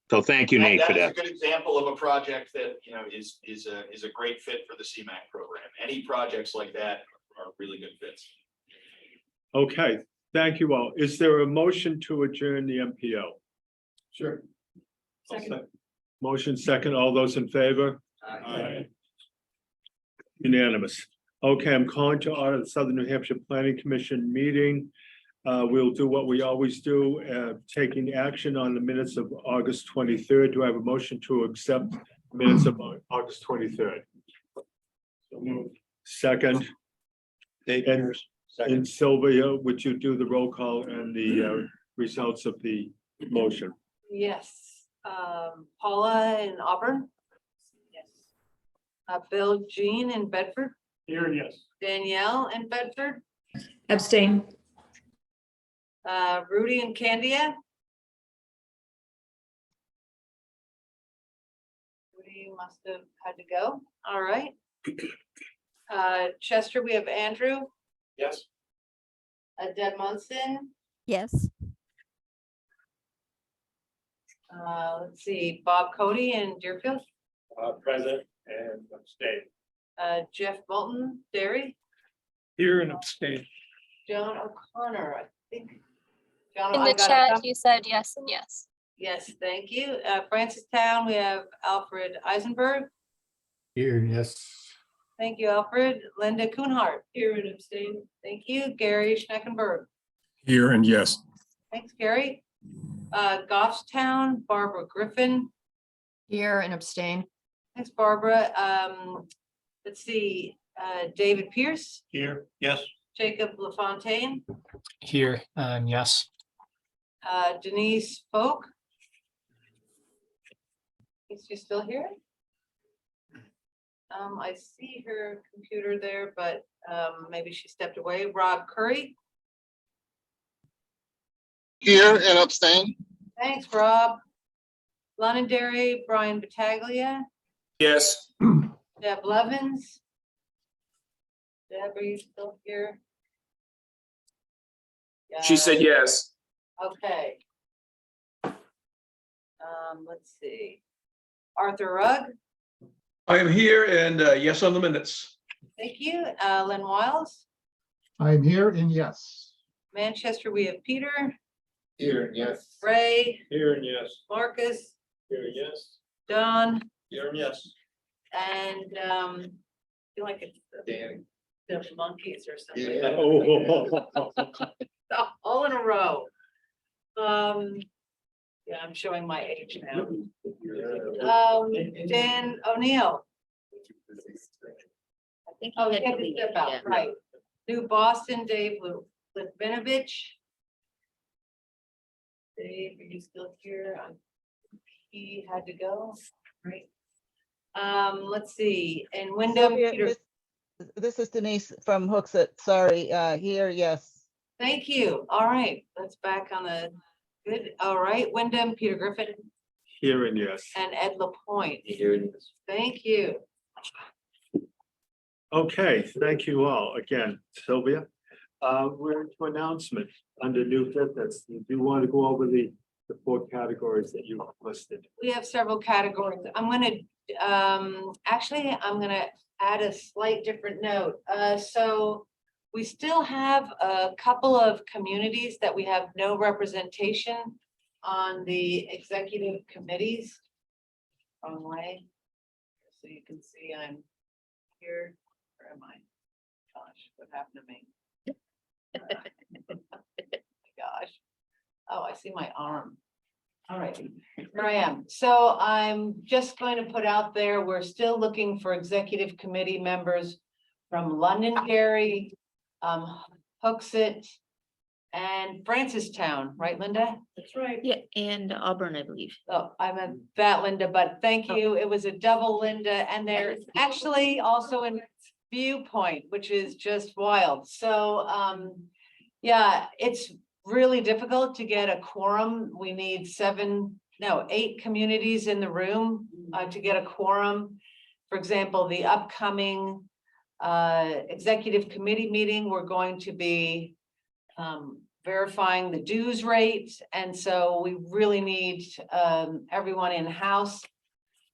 so thank you, Nate, for That is a that. good example of a project that, you know, is a great fit for the CMAQ program. Any projects like that are really good fits. Okay, thank you all. Is there a motion to adjourn the MPO? Sure. Second. Motion second, all those in favor? Aye. Unanimous. Okay, I'm calling to order the Southern New Hampshire Planning Commission meeting. We'll do what we always do, taking action on the minutes of August 23rd. Do I have a motion to accept minutes of August 23rd? Second. And Sylvia, would you do the roll call and the results of the motion? Yes. Paula in Auburn. Yes. Bill Jean in Bedford. Here, yes. Danielle in Bedford. Abstain. Rudy and Candia. Rudy must have had to go. All right. Chester, we have Andrew. Yes. Deb Munson. Yes. Let's see, Bob Cody in Deerfield. Present and abstain. Jeff Bolton, Derry. Here and abstain. John O'Connor, I think. John, In I the got a chat, thumb- you said yes and yes. Yes, thank you. Francistown, we have Alfred Eisenberg. Here, yes. Thank you, Alfred. Linda Kuhnhart. Here and abstain. Thank you. Gary Schneckenberg. Here and yes. Thanks, Gary. Goffstown, Barbara Griffin. Here and abstain. Thanks, Barbara. Let's see, David Pierce, Here, yes. Jacob LaFontaine, Here, and yes. Denise Folk. Is she still here? I see her computer there, but maybe she stepped away. Rob Curry. Here and abstain. Thanks, Rob. Londonderry, Brian Battaglia, Yes. Deb Levens. Deb, are you still here? She said yes. Okay. Let's see. Arthur Rugg, I am here and yes on the minutes. thank you. Lynn Wiles. I'm here and yes. Manchester, we have Peter, Here, yes. Ray, Here and yes. Marcus, Here and yes. Don, Here and yes. and I feel like it's Dan. the monkeys or something. Yeah. All in a row. Yeah, I'm showing my age now. Dan O'Neill. I think Oh, he had to step out, right. New Boston, Dave Litvinovich. Dave, are you still here? He had to go, right? Let's see, and Wyndham, Sylvia, Peter, this is Denise from Hooksett. Sorry, here, yes. thank you. All right, let's back on the, good, all right, Wyndham, Peter Griffin, Here and yes. and Ed Lapointe. Here and yes. Thank you. Okay, thank you all again. Sylvia. We're into announcements under new business. Do you want to go over the 4 categories that you listed? We have several categories. I'm gonna, actually, I'm gonna add a slight different note. So we still have a couple of communities that we have no representation on the executive committees. Wrong way. So you can see I'm here. Where am I? Gosh, what happened to me? Gosh. Oh, I see my arm. All right, here I am. So I'm just going to put out there, we're still looking for executive committee members from Londonderry, Hooksett, and Francistown, right, Linda? That's right. Yeah, and Auburn, I believe. Oh, I meant that, Linda, but thank you. It was a double Linda, and they're actually also in Viewpoint, which is just wild. So, yeah, it's really difficult to get a quorum. We need 8 communities in the room to get a quorum For example, the upcoming executive committee meeting, we're going to be verifying the dues rate. And so we really need everyone in-house.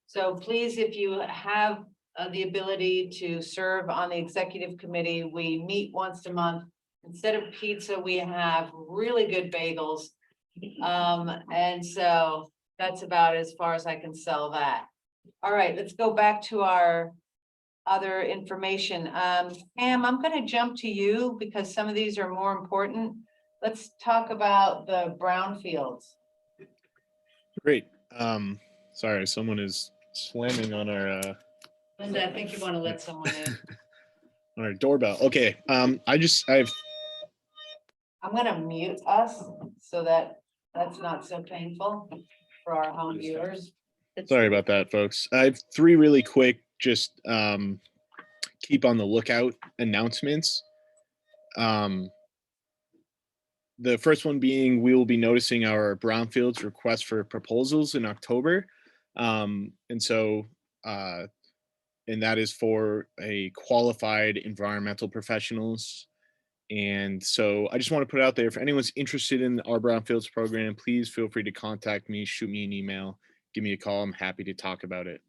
So please, if you have the ability to serve on the executive committee, we meet once a month. Instead of pizza, we have really good bagels. And so that's about as far as I can sell that. All right, let's go back to our other information. Pam, I'm going to jump to you because some of these are more important. Let's talk about the brownfields. Great. Sorry, someone is slamming on our Linda, I think you want to let someone in. on our doorbell. Okay. I've I'm going to mute us so that that's not so painful for our home viewers. sorry about that, folks. I have 3 really quick, just keep on the lookout announcements. The first one being we will be noticing our brownfields request for proposals in October. And that is for a qualified environmental professionals. And so I just want to put it out there, if anyone's interested in our brownfields program, please feel free to contact me, shoot me an email, give me a call. I'm happy to talk about it.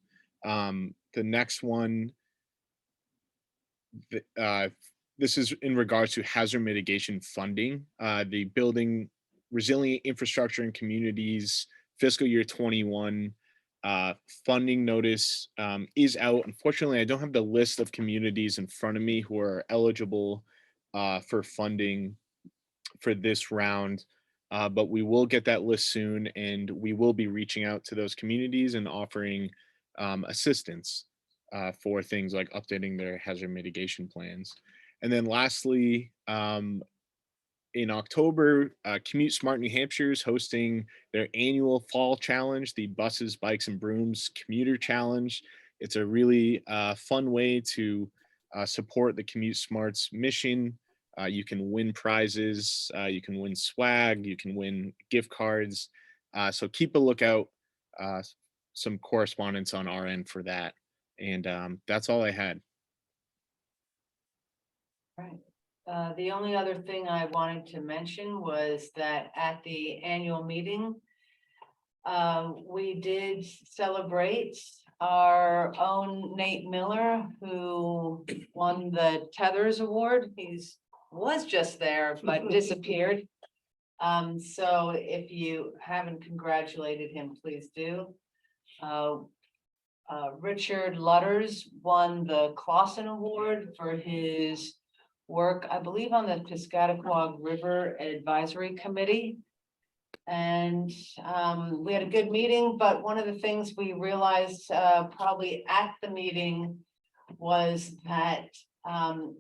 The next one, this is in regards to hazard mitigation funding. The Building Resilient Infrastructure and Communities fiscal year 21 funding notice is out. Unfortunately, I don't have the list of communities in front of me who are eligible for funding for this round, but we will get that list soon, and we will be reaching out to those communities and offering assistance for things like updating their hazard mitigation plans. And then lastly, in October, CommuteSmart New Hampshire is hosting their annual fall challenge, the Buses, Bikes, and Brooms Commuter Challenge. It's a really fun way to support the CommuteSmart's mission. You can win prizes, you can win swag, you can win gift cards. So keep a lookout, some correspondence on our end for that. And that's all I had. Right. The only other thing I wanted to mention was that at the annual meeting, we did celebrate our own Nate Miller, who won the Tethers Award. Was just there, but disappeared. So if you haven't congratulated him, please do. Richard Lutters won the Clausen Award for his work, I believe, on the Piscataquag River Advisory Committee. And we had a good meeting, but one of the things we realized probably at the meeting was that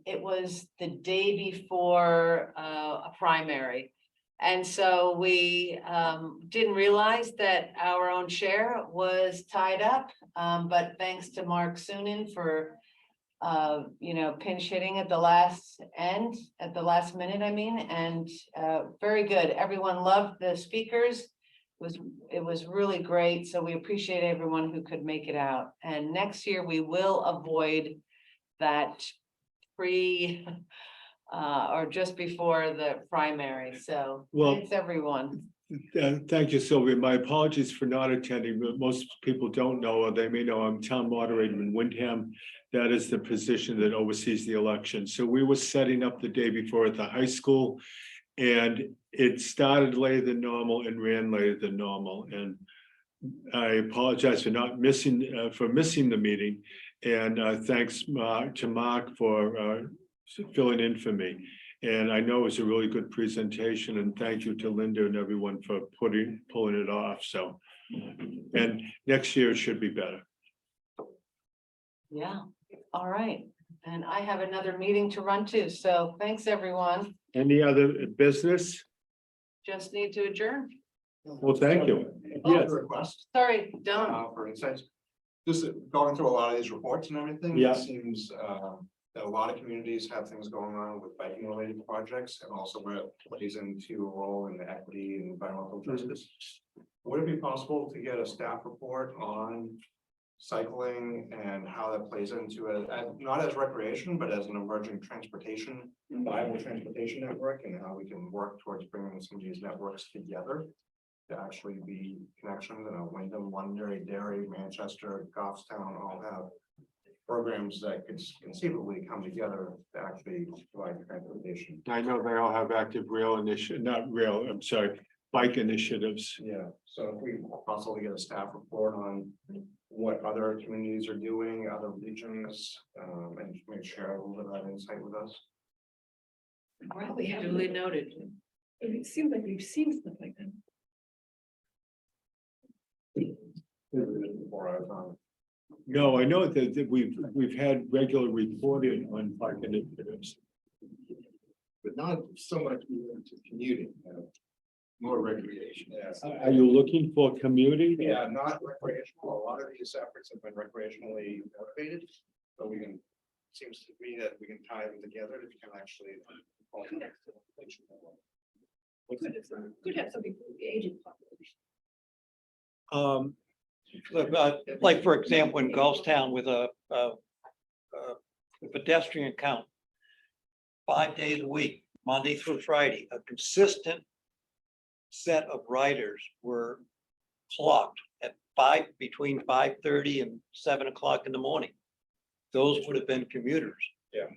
it was the day before a primary. And so we didn't realize that our own chair was tied up, but thanks to Mark Sunin for pinch hitting at the last minute, I mean, and very good. Everyone loved the speakers. It was really great. So we appreciate everyone who could make it out. And next year we will avoid that or just before the primary. So thanks everyone. Thank you, Sylvia. My apologies for not attending, but most people don't know, or they may know, I'm town moderator in Windham. That is the position that oversees the election. So we were setting up the day before at the high school, and it started later than normal and ran later than normal. And I apologize for not missing the meeting. And thanks to Mark for filling in for me. And I know it was a really good presentation, and thank you to Linda and everyone for pulling it off. So, and next year it should be better. Yeah, all right. And I have another meeting to run to. So thanks, everyone. Any other business? Just need to adjourn. Well, thank you. Yes. Request Sorry, Don. for insights. Just going through a lot of these reports and everything. Yeah. It seems that a lot of communities have things going on with biking related projects, and also where it plays into a role in the equity and environmental justice. Would it be possible to get a staff report on cycling and how that plays into it, not as recreation, but as an emerging transportation, viable transportation network, and how we can work towards bringing some of these networks together to actually be connections. Wyndham, Londonderry, Derry, Manchester, Goffstown all have programs that could conceivably come together to actually provide transportation. I know they all have active bike initiatives. Yeah, so if we possibly get a staff report on what other communities are doing, other regions, and maybe share a little bit of that insight with us. Well, we have duly noted. It seems like we've seen stuff like that. Before I was on. No, I know that we've had regular reporting on bike initiatives. But not so much into commuting, more recreation. Are you looking for commuting? Yeah, not recreational. A lot of these efforts have been recreationally motivated, but we can, seems to me that we can tie them together to become actually. Could have something for the aging population. Like, for example, in Gulfstown with a pedestrian count, 5 days a week, Monday through Friday, a consistent set of riders were clocked at between 5:30 and 7 o'clock in the morning. Those would have been commuters. Yeah.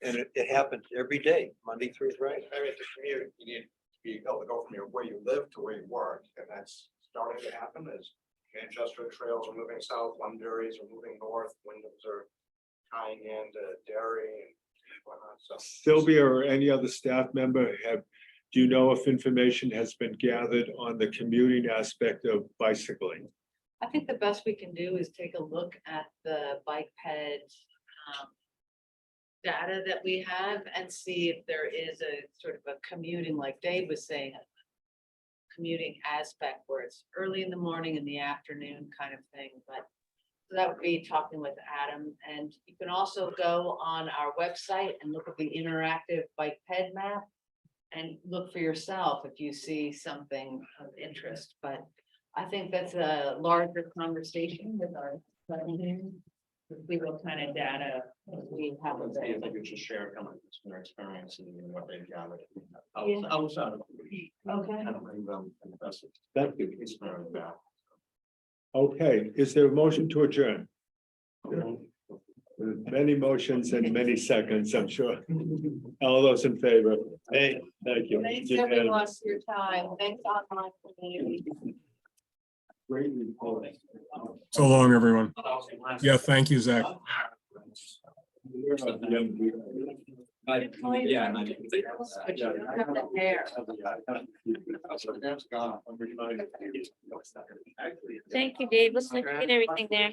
And it happens every day, Monday through Friday. I mean, to commute, you need to be able to go from where you live to where you work, and that's starting to happen as Manchester trails are moving south, Londonderry's are moving north, Wyndhams are tying into Derry and whatnot, so. Sylvia or any other staff member do you know if information has been gathered on the commuting aspect of bicycling? I think the best we can do is take a look at the bike ped data that we have and see if there is a sort of a commuting, like Dave was saying, commuting aspect where it's early in the morning, in the afternoon kind of thing. But so that would be talking with Adam. And you can also go on our website and look at the interactive bike ped map and look for yourself if you see something of interest. But I think that's a larger conversation with our. We what kind of data we have. See if they could just share kind of their experience and what they've gathered. Yeah. Outside of. Okay. Kind of bring them and that's it. Thank you. It's very bad. Okay, is there a motion to adjourn? Many motions and many seconds, I'm sure. All those in favor? Hey, thank you. Thanks everyone for your time. Thanks online community. Great reporting. So long, everyone. Yeah, thank you, Zach. Yeah. Thank you, Dave. Looks like you get everything there.